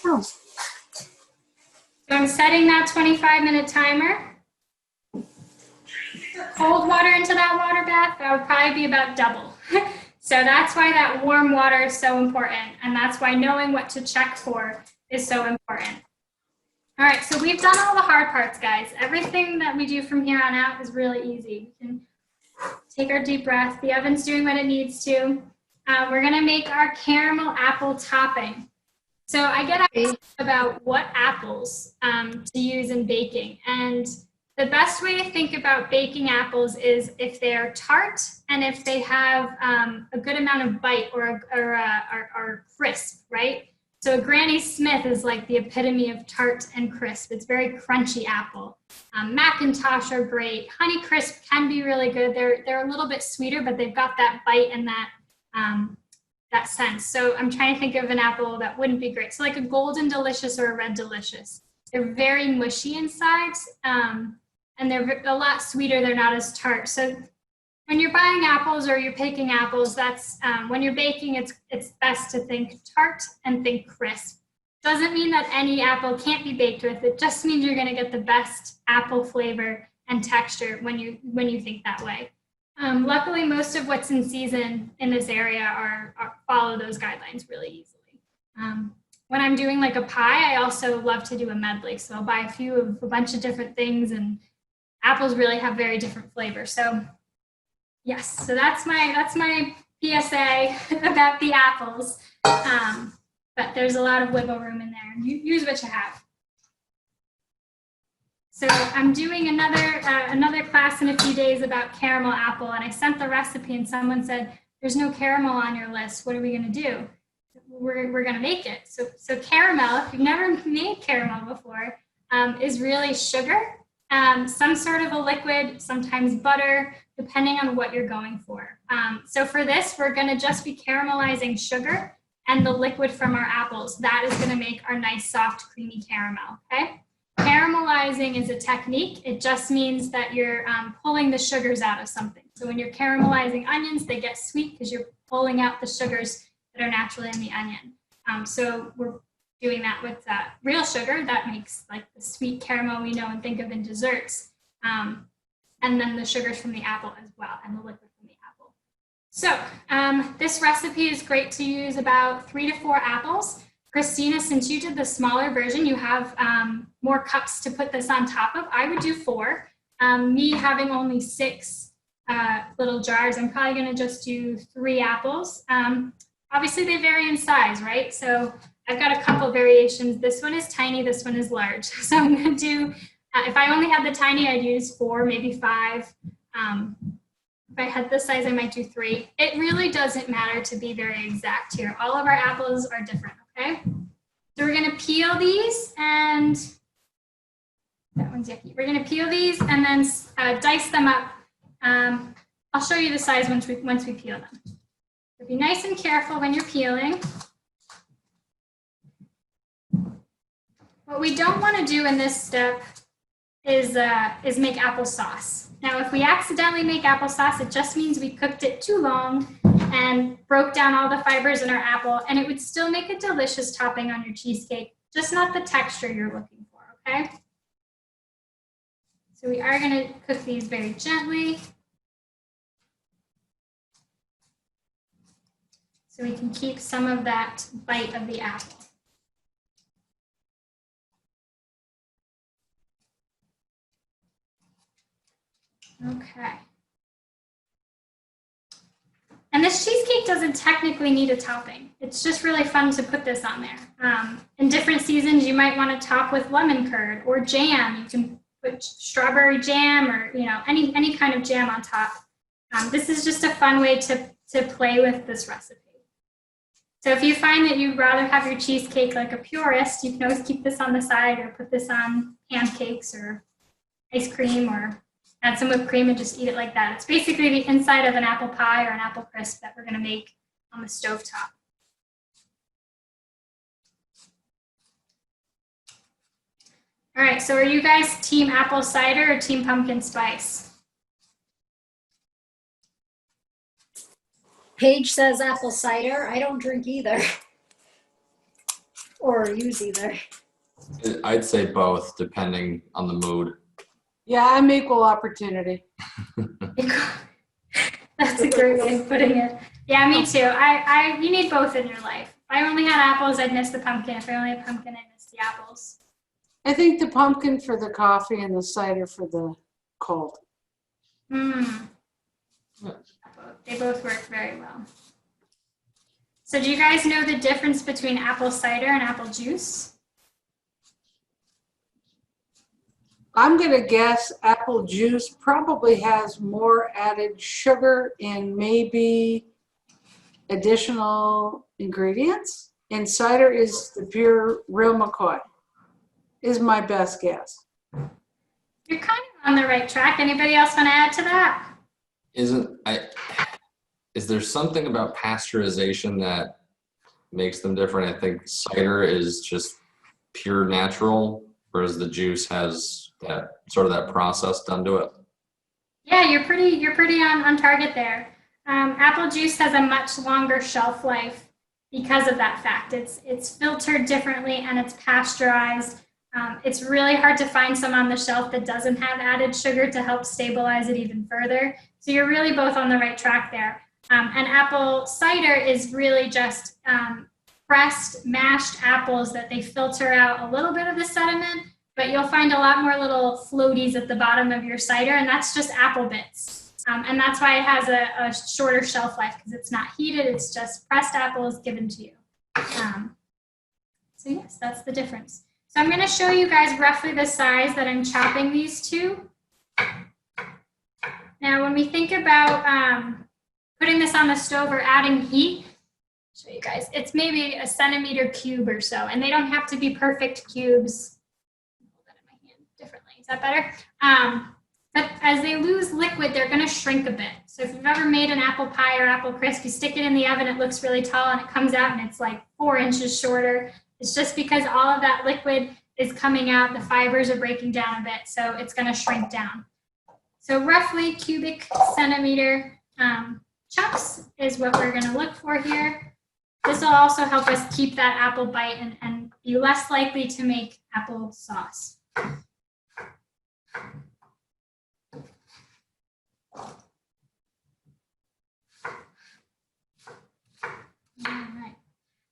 Oh. So I'm setting that 25-minute timer. Cold water into that water bath, that would probably be about double. So that's why that warm water is so important, and that's why knowing what to check for is so important. All right, so we've done all the hard parts, guys. Everything that we do from here on out is really easy. We can take our deep breath. The oven's doing what it needs to. We're gonna make our caramel apple topping. So I get asked about what apples to use in baking, and the best way to think about baking apples is if they're tart and if they have a good amount of bite or are crisp, right? So Granny Smith is like the epitome of tart and crisp. It's very crunchy apple. Macintosh are great. Honeycrisp can be really good. They're a little bit sweeter, but they've got that bite and that sense. So I'm trying to think of an apple that wouldn't be great. So like a Golden Delicious or a Red Delicious. They're very mushy inside, and they're a lot sweeter. They're not as tart. So when you're buying apples or you're picking apples, that's when you're baking, it's best to think tart and think crisp. Doesn't mean that any apple can't be baked with. It just means you're going to get the best apple flavor and texture when you think that way. Luckily, most of what's in season in this area are follow those guidelines really easily. When I'm doing like a pie, I also love to do a medley. So I'll buy a bunch of different things, and apples really have very different flavors. So yes, so that's my PSA about the apples. But there's a lot of wiggle room in there. Use what you have. So I'm doing another class in a few days about caramel apple, and I sent the recipe, and someone said, "There's no caramel on your list. What are we going to do?" We're going to make it. So caramel, if you've never made caramel before, is really sugar, some sort of a liquid, sometimes butter, depending on what you're going for. So for this, we're going to just be caramelizing sugar and the liquid from our apples. That is going to make our nice, soft, creamy caramel, okay? Caramelizing is a technique. It just means that you're pulling the sugars out of something. So when you're caramelizing onions, they get sweet because you're pulling out the sugars that are naturally in the onion. So we're doing that with real sugar. That makes like the sweet caramel we know and think of in desserts. And then the sugars from the apple as well, and the liquid from the apple. So this recipe is great to use about 3 to 4 apples. Christina, since you did the smaller version, you have more cups to put this on top of. I would do 4. Me having only 6 little jars, I'm probably going to just do 3 apples. Obviously, they vary in size, right? So I've got a couple variations. This one is tiny, this one is large. So I'm going to do, if I only had the tiny, I'd use 4, maybe 5. If I had this size, I might do 3. It really doesn't matter to be very exact here. All of our apples are different, okay? So we're gonna peel these, and that one's yucky. We're gonna peel these and then dice them up. I'll show you the size once we peel them. So be nice and careful when you're peeling. What we don't want to do in this step is make applesauce. Now, if we accidentally make applesauce, it just means we cooked it too long and broke down all the fibers in our apple, and it would still make a delicious topping on your cheesecake, just not the texture you're looking for, okay? So we are going to cook these very gently so we can keep some of that bite of the apple. Okay. And this cheesecake doesn't technically need a topping. It's just really fun to put this on there. In different seasons, you might want to top with lemon curd or jam. You can put strawberry jam or any kind of jam on top. This is just a fun way to play with this recipe. So if you find that you'd rather have your cheesecake like a purist, you can always keep this on the side or put this on pancakes or ice cream or add some whipped cream and just eat it like that. It's basically the inside of an apple pie or an apple crisp that we're going to make on the stovetop. All right, so are you guys team apple cider or team pumpkin spice? Paige says apple cider. I don't drink either. Or use either. I'd say both, depending on the mood. Yeah, I'm equal opportunity. That's a great way of putting it. Yeah, me too. You need both in your life. If I only had apples, I'd miss the pumpkin. If I only had pumpkin, I'd miss the apples. I think the pumpkin for the coffee and the cider for the cold. They both work very well. So do you guys know the difference between apple cider and apple juice? I'm going to guess apple juice probably has more added sugar and maybe additional ingredients. And cider is the pure real McCoy, is my best guess. You're kind of on the right track. Anybody else want to add to that? Is there something about pasteurization that makes them different? I think cider is just pure natural, whereas the juice has that sort of that process done to it. Yeah, you're pretty on target there. Apple juice has a much longer shelf life because of that fact. It's filtered differently and it's pasteurized. It's really hard to find some on the shelf that doesn't have added sugar to help stabilize it even further. So you're really both on the right track there. And apple cider is really just pressed, mashed apples that they filter out a little bit of the sediment, but you'll find a lot more little floaties at the bottom of your cider, and that's just apple bits. And that's why it has a shorter shelf life, because it's not heated, it's just pressed apples given to you. So yes, that's the difference. So I'm going to show you guys roughly the size that I'm chopping these to. Now, when we think about putting this on the stove or adding heat, I'll show you guys, it's maybe a centimeter cube or so, and they don't have to be perfect cubes. Hold that in my hand differently. Is that better? But as they lose liquid, they're going to shrink a bit. So if you've ever made an apple pie or apple crisp, you stick it in the oven, it looks really tall, and it comes out and it's like 4 inches shorter. It's just because all of that liquid is coming out, the fibers are breaking down a bit, so it's going to shrink down. So roughly cubic centimeter chunks is what we're going to look for here. This will also help us keep that apple bite and be less likely to make apple sauce. All right.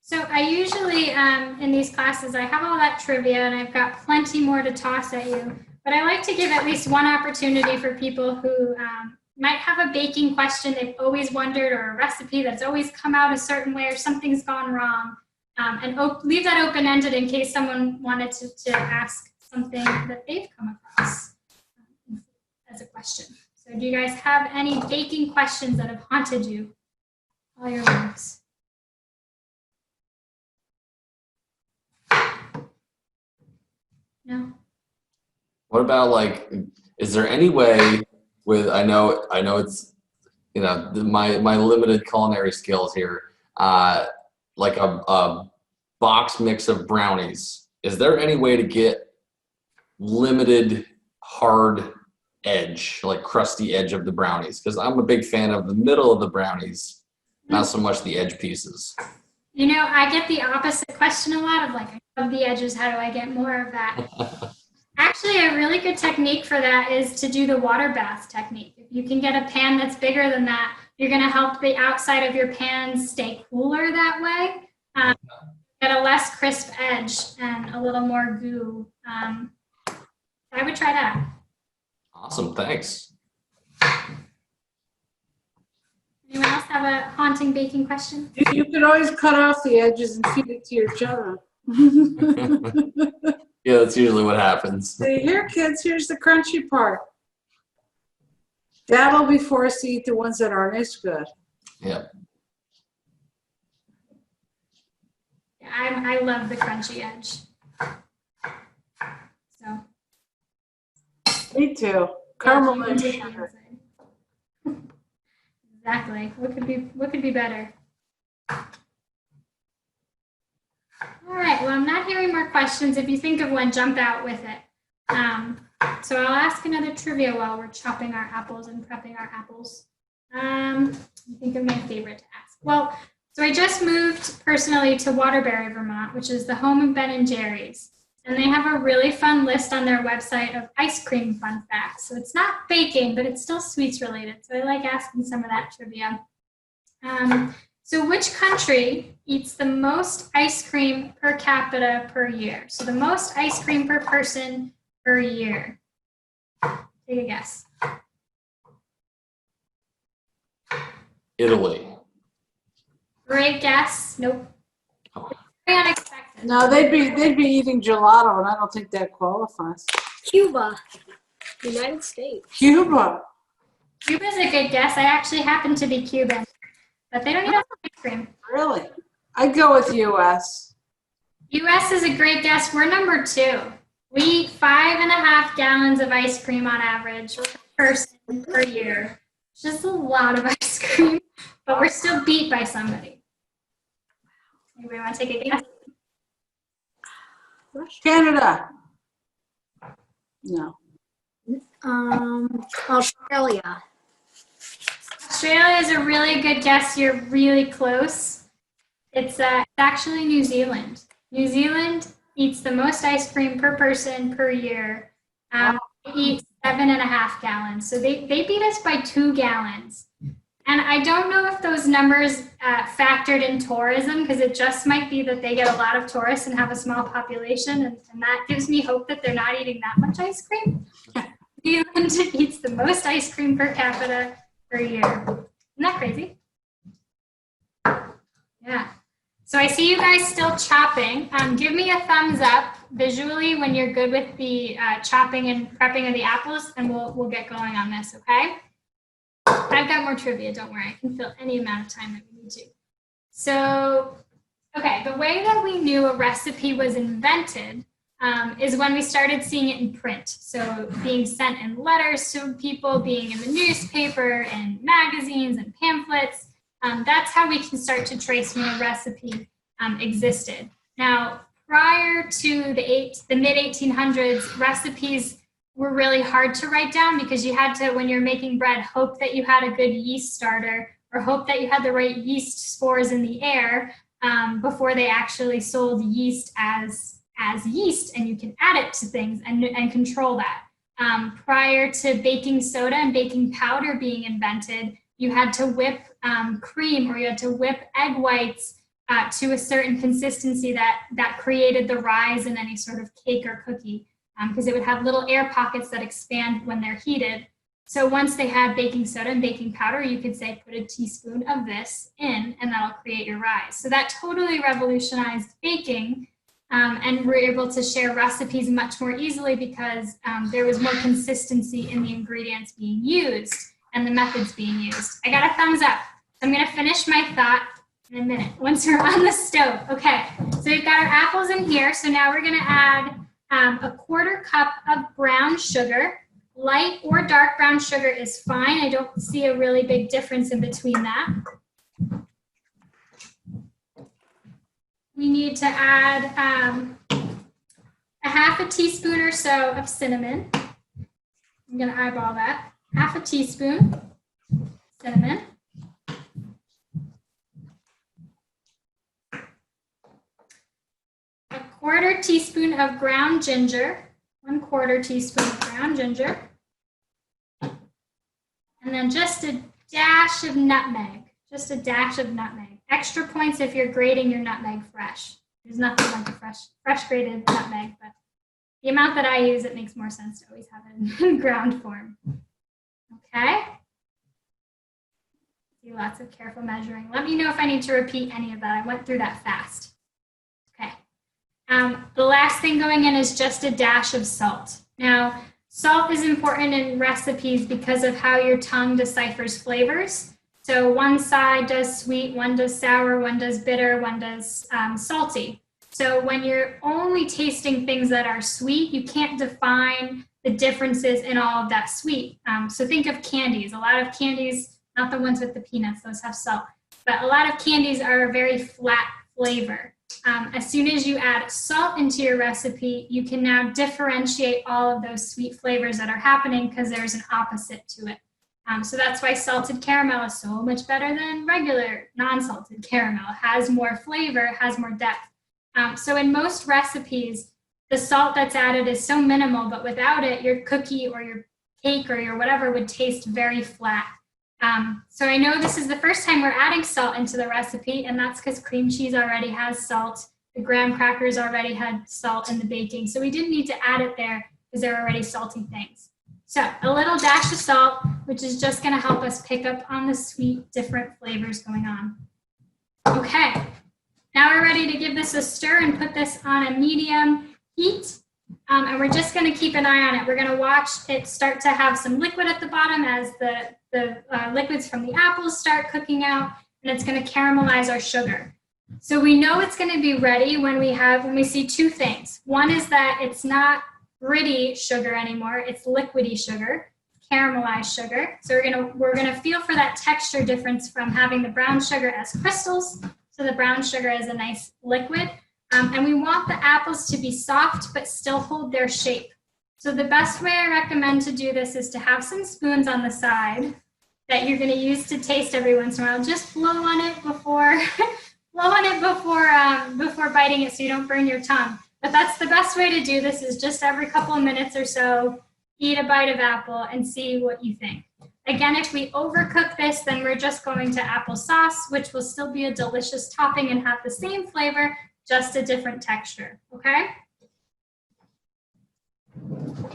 So I usually, in these classes, I have all that trivia and I've got plenty more to toss at you, but I like to give at least one opportunity for people who might have a baking question they've always wondered, or a recipe that's always come out a certain way, or something's gone wrong, and leave that open-ended in case someone wanted to ask something that they've come across as a question. So do you guys have any baking questions that have haunted you all your lives? No. What about like, is there any way with, I know it's, you know, my limited culinary skills here, like a box mix of brownies. Is there any way to get limited hard edge, like crusty edge of the brownies? Because I'm a big fan of the middle of the brownies, not so much the edge pieces. You know, I get the opposite question a lot of like, I love the edges, how do I get more of that? Actually, a really good technique for that is to do the water bath technique. If you can get a pan that's bigger than that, you're going to help the outside of your pan stay cooler that way. Get a less crisp edge and a little more goo. I would try that. Awesome, thanks. Anyone else have a haunting baking question? You can always cut off the edges and feed it to your children. Yeah, that's usually what happens. Say, here, kids, here's the crunchy part. Dad will be forced to eat the ones that aren't as good. Yeah. I love the crunchy edge. So. Me too. Caramel Yeah, and you can sugar. Exactly. What could be better? All right. Well, I'm not hearing more questions. If you think of one, jump out with it. So I'll ask another trivia while we're chopping our apples and prepping our apples. I think of my favorite to ask. Well, so I just moved personally to Waterbury, Vermont, which is the home of Ben and Jerry's. And they have a really fun list on their website of ice cream fun facts. So it's not baking, but it's still sweets related. So I like asking some of that trivia. So which country eats the most ice cream per capita per year? So the most ice cream per person per year. Take a guess. Italy. Great guess. Nope. Very unexpected. No, they'd be eating gelato, and I don't think that qualifies. Cuba, United States. Cuba. Cuba's a good guess. I actually happen to be Cuban, but they don't eat ice cream. Really? I'd go with U.S. U.S. is a great guess. We're number 2. We eat 5.5 gallons of ice cream on average per person per year. Just a lot of ice cream, but we're still beat by somebody. Anybody want to take a guess? Canada. No. Australia. Australia is a really good guess. You're really close. It's actually New Zealand. New Zealand eats the most ice cream per person per year. They eat 7.5 gallons. So they beat us by 2 gallons. And I don't know if those numbers factored in tourism, because it just might be that they get a lot of tourists and have a small population. And that gives me hope that they're not eating that much ice cream. New Zealand eats the most ice cream per capita per year. Isn't that crazy? Yeah. So I see you guys still chopping. Give me a thumbs up visually when you're good with the chopping and prepping of the apples, and we'll get going on this, okay? I've got more trivia, don't worry. I can fill any amount of time that we need to. So, okay, the way that we knew a recipe was invented is when we started seeing it in print. So being sent in letters to people, being in the newspaper and magazines and pamphlets. That's how we can start to trace when a recipe existed. Now, prior to the mid-1800s, recipes were really hard to write down because you had to, when you're making bread, hope that you had a good yeast starter or hope that you had the right yeast spores in the air before they actually sold yeast as yeast, and you can add it to things and control that. Prior to baking soda and baking powder being invented, you had to whip cream, or you had to whip egg whites to a certain consistency that created the rise in any sort of cake or cookie, because it would have little air pockets that expand when they're heated. So once they had baking soda and baking powder, you could say, put a teaspoon of this in, and that'll create your rise. So that totally revolutionized baking, and we're able to share recipes much more easily because there was more consistency in the ingredients being used and the methods being used. I got a thumbs up. I'm gonna finish my thought in a minute once we're on the stove. Okay, so we've got our apples in here. So now we're gonna add a 1/4 cup of brown sugar. Light or dark brown sugar is fine. I don't see a really big difference in between that. We need to add a 1/2 teaspoon or so of cinnamon. I'm going to eyeball that. 1/2 teaspoon cinnamon. A 1/4 teaspoon of ground ginger. 1/4 teaspoon of ground ginger. And then just a dash of nutmeg. Just a dash of nutmeg. Extra points if you're grating your nutmeg fresh. There's nothing like a fresh grated nutmeg, but the amount that I use, it makes more sense to always have it in ground form. Okay. See, lots of careful measuring. Let me know if I need to repeat any of that. I went through that fast. Okay. The last thing going in is just a dash of salt. Now, salt is important in recipes because of how your tongue deciphers flavors. So one side does sweet, one does sour, one does bitter, one does salty. So when you're only tasting things that are sweet, you can't define the differences in all of that sweet. So think of candies. A lot of candies, not the ones with the peanuts, those have salt, but a lot of candies are a very flat flavor. As soon as you add salt into your recipe, you can now differentiate all of those sweet flavors that are happening because there's an opposite to it. So that's why salted caramel is so much better than regular non-salted caramel. It has more flavor, has more depth. So in most recipes, the salt that's added is so minimal, but without it, your cookie or your cake or your whatever would taste very flat. So I know this is the first time we're adding salt into the recipe, and that's because cream cheese already has salt. The graham crackers already had salt in the baking. So we didn't need to add it there because they're already salty things. So a little dash of salt, which is just going to help us pick up on the sweet, different flavors going on. Okay, now we're ready to give this a stir and put this on a medium heat. And we're just going to keep an eye on it. We're going to watch it start to have some liquid at the bottom as the liquids from the apples start cooking out, and it's going to caramelize our sugar. So we know it's going to be ready when we see two things. One is that it's not gritty sugar anymore, it's liquidy sugar, caramelized sugar. So we're gonna feel for that texture difference from having the brown sugar as crystals, so the brown sugar is a nice liquid. And we want the apples to be soft but still hold their shape. So the best way I recommend to do this is to have some spoons on the side that you're going to use to taste every once in a while. Just blow on it before before biting it so you don't burn your tongue. But that's the best way to do this, is just every couple of minutes or so, eat a bite of apple and see what you think. Again, if we overcook this, then we're just going to applesauce, which will still be a delicious topping and have the same flavor, just a different texture, okay?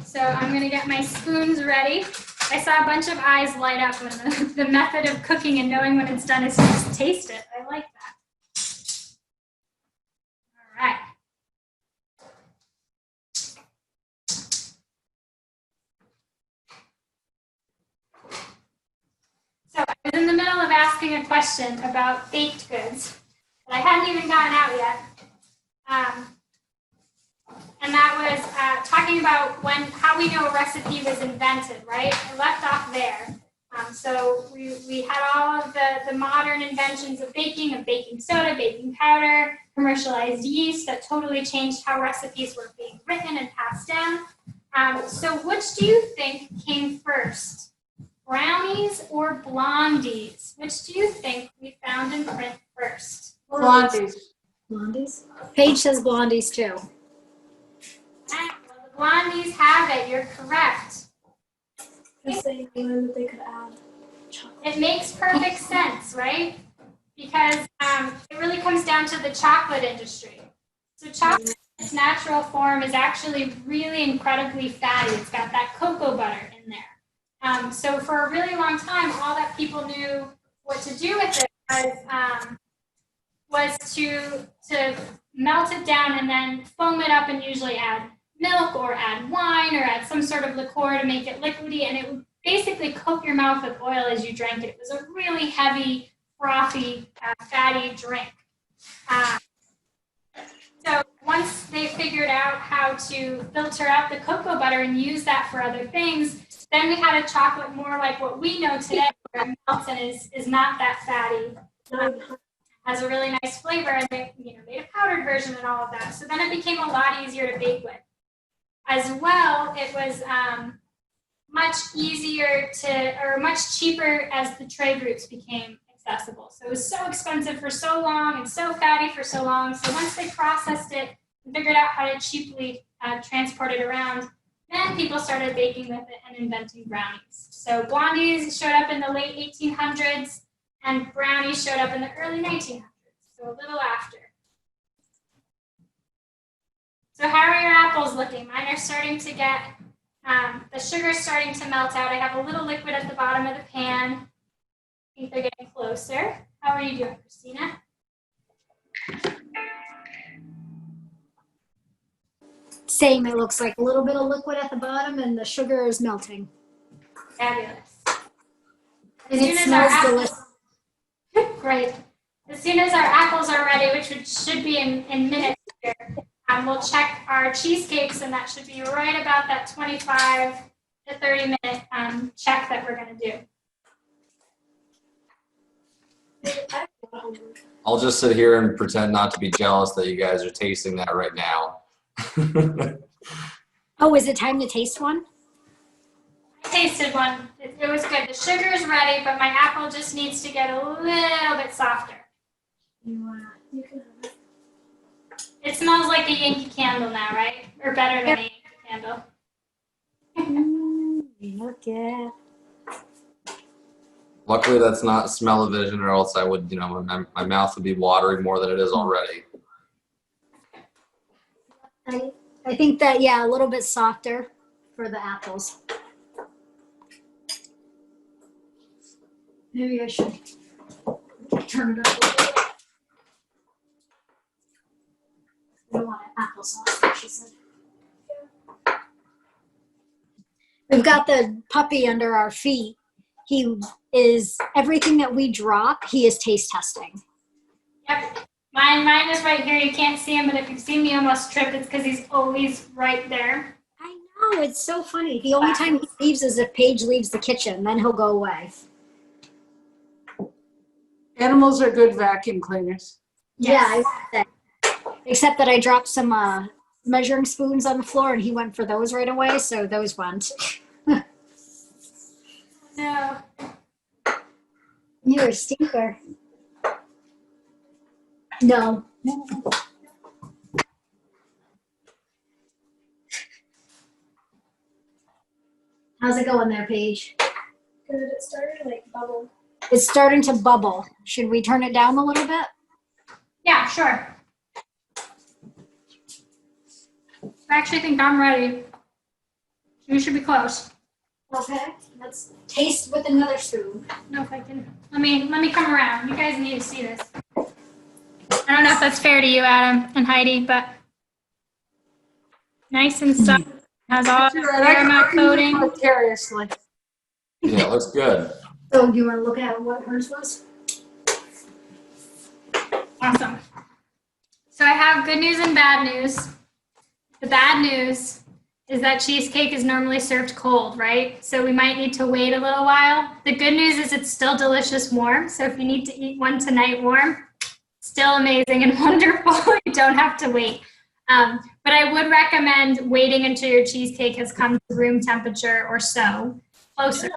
So I'm gonna get my spoons ready. I saw a bunch of eyes light up when the method of cooking and knowing when it's done is just taste it. I like that. All right. So I was in the middle of asking a question about baked goods that I hadn't even gotten out yet. And that was talking about how we know a recipe was invented, right? I left off there. So we had all of the modern inventions of baking soda, baking powder, commercialized yeast that totally changed how recipes were being written and passed down. So which do you think came first? Brownies or blondies? Which do you think we found in print first? Blondies. Blondies? Paige says blondies too. Well, the blondies have it. You're correct. Because they learned that they could add chocolate. It makes perfect sense, right? Because it really comes down to the chocolate industry. So chocolate in its natural form is actually really incredibly fatty. It's got that cocoa butter in there. So for a really long time, all that people knew what to do with it was to melt it down and then foam it up and usually add milk or add wine or add some sort of liqueur to make it liquidy, and it would basically coat your mouth with oil as you drank it. It was a really heavy, frothy, fatty drink. So once they figured out how to filter out the cocoa butter and use that for other things, then we had a chocolate more like what we know today, where it melts and is not that fatty. Has a really nice flavor, and they made a powdered version and all of that. So then it became a lot easier to bake with. As well, it was much easier or much cheaper as the tray groups became accessible. So it was so expensive for so long and so fatty for so long. So once they processed it and figured out how to cheaply transport it around, then people started baking with it and inventing brownies. So blondies showed up in the late 1800s, and brownies showed up in the early 1900s, so a little after. So how are your apples looking? Mine are starting to get, the sugar's starting to melt out. I have a little liquid at the bottom of the pan. I think they're getting closer. How are you doing, Christina? Same, it looks like a little bit of liquid at the bottom and the sugar is melting. Fabulous. And it smells delicious. Great. As soon as our apples are ready, which should be in minutes here, we'll check our cheesecakes, and that should be right about that 25 to 30 minute check that we're going to do. I'll just sit here and pretend not to be jealous that you guys are tasting that right now. Oh, is it time to taste one? I tasted one. It was good. The sugar is ready, but my apple just needs to get a little bit softer. You can have it. It smells like a Yankee candle now, right? Or better than a Yankee candle. Look at. Luckily, that's not smell-o-vision, or else I would, my mouth would be watering more than it is already. I think that, yeah, a little bit softer for the apples. Maybe I should turn it up a little bit. I don't want applesauce, like she said. We've got the puppy under our feet. He is, everything that we drop, he is taste testing. Yep. Mine is right here. You can't see him, but if you see me almost trip, it's because he's always right there. I know, it's so funny. The only time he leaves is if Paige leaves the kitchen, then he'll go away. Animals are good vacuum cleaners. Yes. Yeah, except that I dropped some measuring spoons on the floor and he went for those right away, so those went. No. You're a stinker. No. How's it going there, Paige? Good. It started like bubble. It's starting to bubble. Should we turn it down a little bit? Yeah, sure. I actually think I'm ready. You should be close. Okay. Let's taste with another spoon. I don't know if I can. Let me come around. You guys need to see this. I don't know if that's fair to you, Adam and Heidi, but nice and soft. Has all the caramel coating. Vicariously. Yeah, it looks good. So do you want to look at what hers was? Awesome. So I have good news and bad news. The bad news is that cheesecake is normally served cold, right? So we might need to wait a little while. The good news is it's still delicious warm. So if you need to eat one tonight warm, still amazing and wonderful. You don't have to wait. But I would recommend waiting until your cheesecake has come to room temperature or so, closer,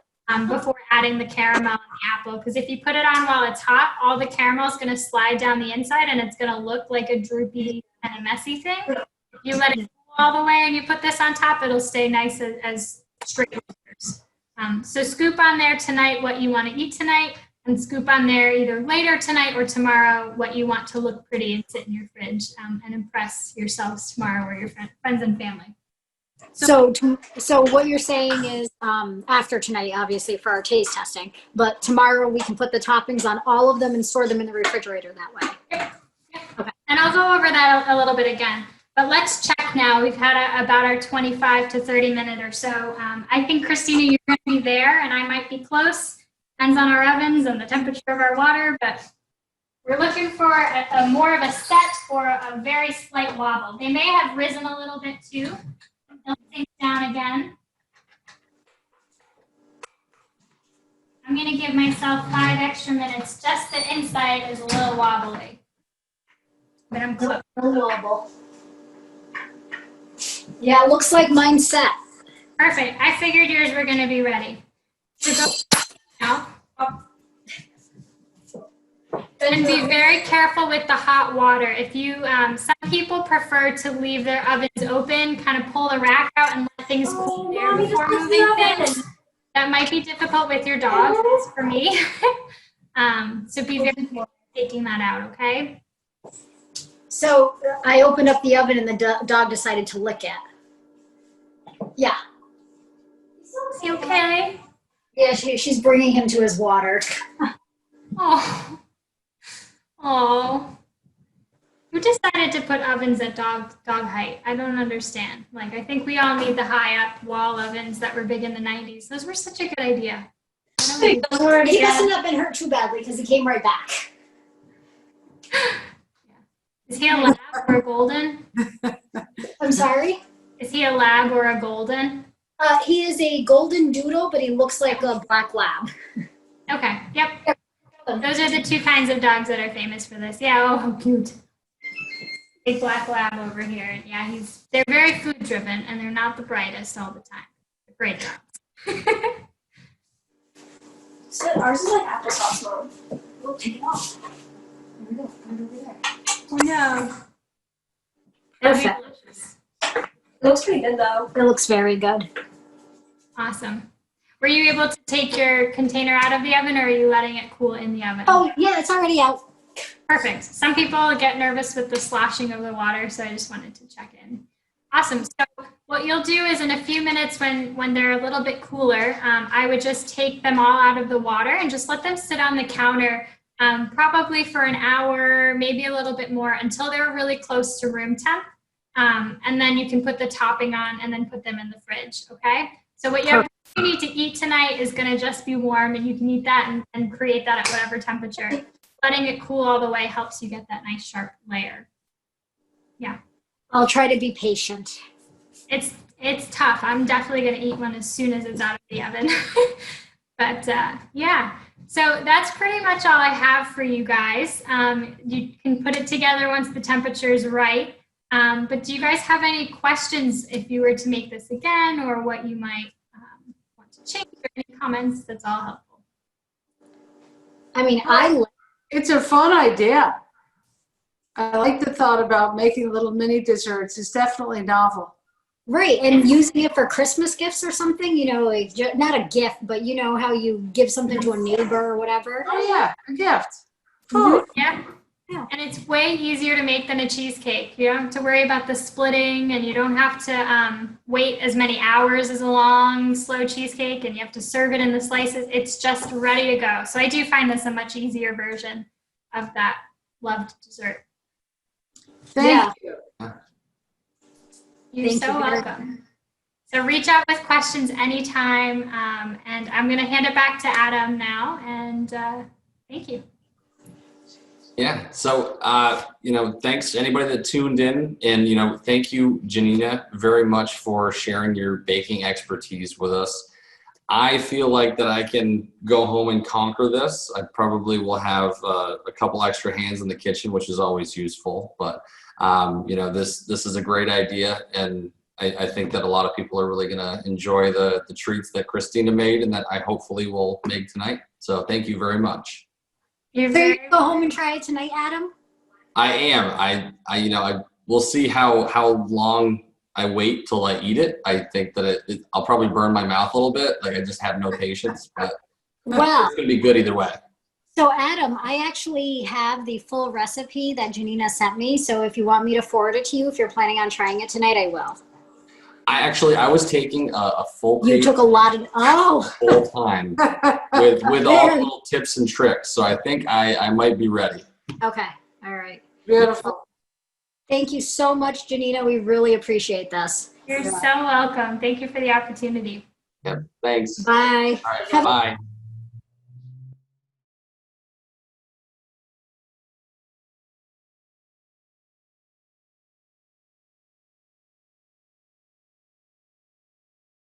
before adding the caramel and the apple. Because if you put it on while it's hot, all the caramel is going to slide down the inside and it's going to look like a droopy kind of messy thing. If you let it cool all the way and you put this on top, it'll stay nice as straight wafers. So scoop on there tonight what you want to eat tonight, and scoop on there either later tonight or tomorrow what you want to look pretty and sit in your fridge and impress yourselves tomorrow or your friends and family. So what you're saying is after tonight, obviously for our taste testing, but tomorrow we can put the toppings on all of them and store them in the refrigerator that way. Yep. Okay. And I'll go over that a little bit again. But let's check now. We've had about our 25 to 30 minute or so. I think, Christina, you're going to be there and I might be close. Depends on our ovens and the temperature of our water, but we're looking for a more of a set for a very slight wobble. They may have risen a little bit too. They'll sink down again. I'm going to give myself 5 extra minutes. Just the inside is a little wobbly. But I'm close. No wobble. Yeah, it looks like mine's set. Perfect. I figured yours were going to be ready. So go now. And be very careful with the hot water. If you, some people prefer to leave their ovens open, kind of pull the rack out and let things cool there before moving things. That might be difficult with your dog, as for me. So be very careful taking that out, okay? So I opened up the oven and the dog decided to lick it. Yeah. Is he okay? Yeah, she's bringing him to his water. Oh. Oh. Who decided to put ovens at dog height? I don't understand. Like, I think we all need the high up wall ovens that were big in the 90s. Those were such a good idea. He mustn't have been hurt too badly because he came right back. Is he a lab or a golden? I'm sorry? Is he a lab or a golden? He is a golden doodle, but he looks like a black lab. Okay, yep. Those are the 2 kinds of dogs that are famous for this. Yeah, oh, how cute. Big black lab over here. Yeah, they're very food driven and they're not the brightest all the time. They're great dogs. So ours is like applesauce mode. We'll take it off. There we go. Right over there. Oh no. Perfect. It looks pretty good though. It looks very good. Awesome. Were you able to take your container out of the oven, or are you letting it cool in the oven? Oh, yeah, it's already out. Perfect. Some people get nervous with the sloshing of the water, so I just wanted to check in. Awesome. So what you'll do is in a few minutes when they're a little bit cooler, I would just take them all out of the water and just let them sit on the counter probably for an hour, maybe a little bit more, until they're really close to room temp. And then you can put the topping on and then put them in the fridge, okay? So what you need to eat tonight is going to just be warm, and you can eat that and create that at whatever temperature. Letting it cool all the way helps you get that nice sharp layer. Yeah. I'll try to be patient. It's tough. I'm definitely going to eat one as soon as it's out of the oven. But yeah, so that's pretty much all I have for you guys. You can put it together once the temperature is right. But do you guys have any questions if you were to make this again, or what you might want to change, or any comments? That's all helpful. I mean, It's a fun idea. I like the thought about making little mini desserts. It's definitely novel. right, and using it for Christmas gifts or something, you know, like not a gift, but you know how you give something to a neighbor or whatever. Oh yeah, a gift. Food. Yeah. Yeah. And it's way easier to make than a cheesecake. You don't have to worry about the splitting, and you don't have to wait as many hours as a long, slow cheesecake, and you have to serve it in the slices. It's just ready to go. So I do find this a much easier version of that loved dessert. Thank you. You're Thank so you very welcome. So reach out with questions anytime, and I'm going to hand it back to Adam now, and thank you. Yeah. So, thanks to anybody that tuned in, and, thank you, Janina, very much for sharing your baking expertise with us. I feel like that I can go home and conquer this. I probably will have a couple extra hands in the kitchen, which is always useful, but this is a great idea. And I think that a lot of people are really going to enjoy the treats that Christina made and that I hopefully will make tonight. So thank you very much. You're So very you go home and try it tonight, Adam? I am. I we'll see how long I wait till I eat it. I think that I'll probably burn my mouth a little bit. Like I just have no patience, but Wow. it's gonna be good either way. So Adam, I actually have the full recipe that Janina sent me. So if you want me to forward it to you, if you're planning on trying it tonight, I will. I was taking a full You page took a lot of, full time with all the little tips and tricks. So I think I might be ready. Okay. All right. Beautiful. Thank you so much, Janina. We really appreciate this. You're so welcome. Thank you for the opportunity. Yep. Thanks. Bye. All right. Have- Bye.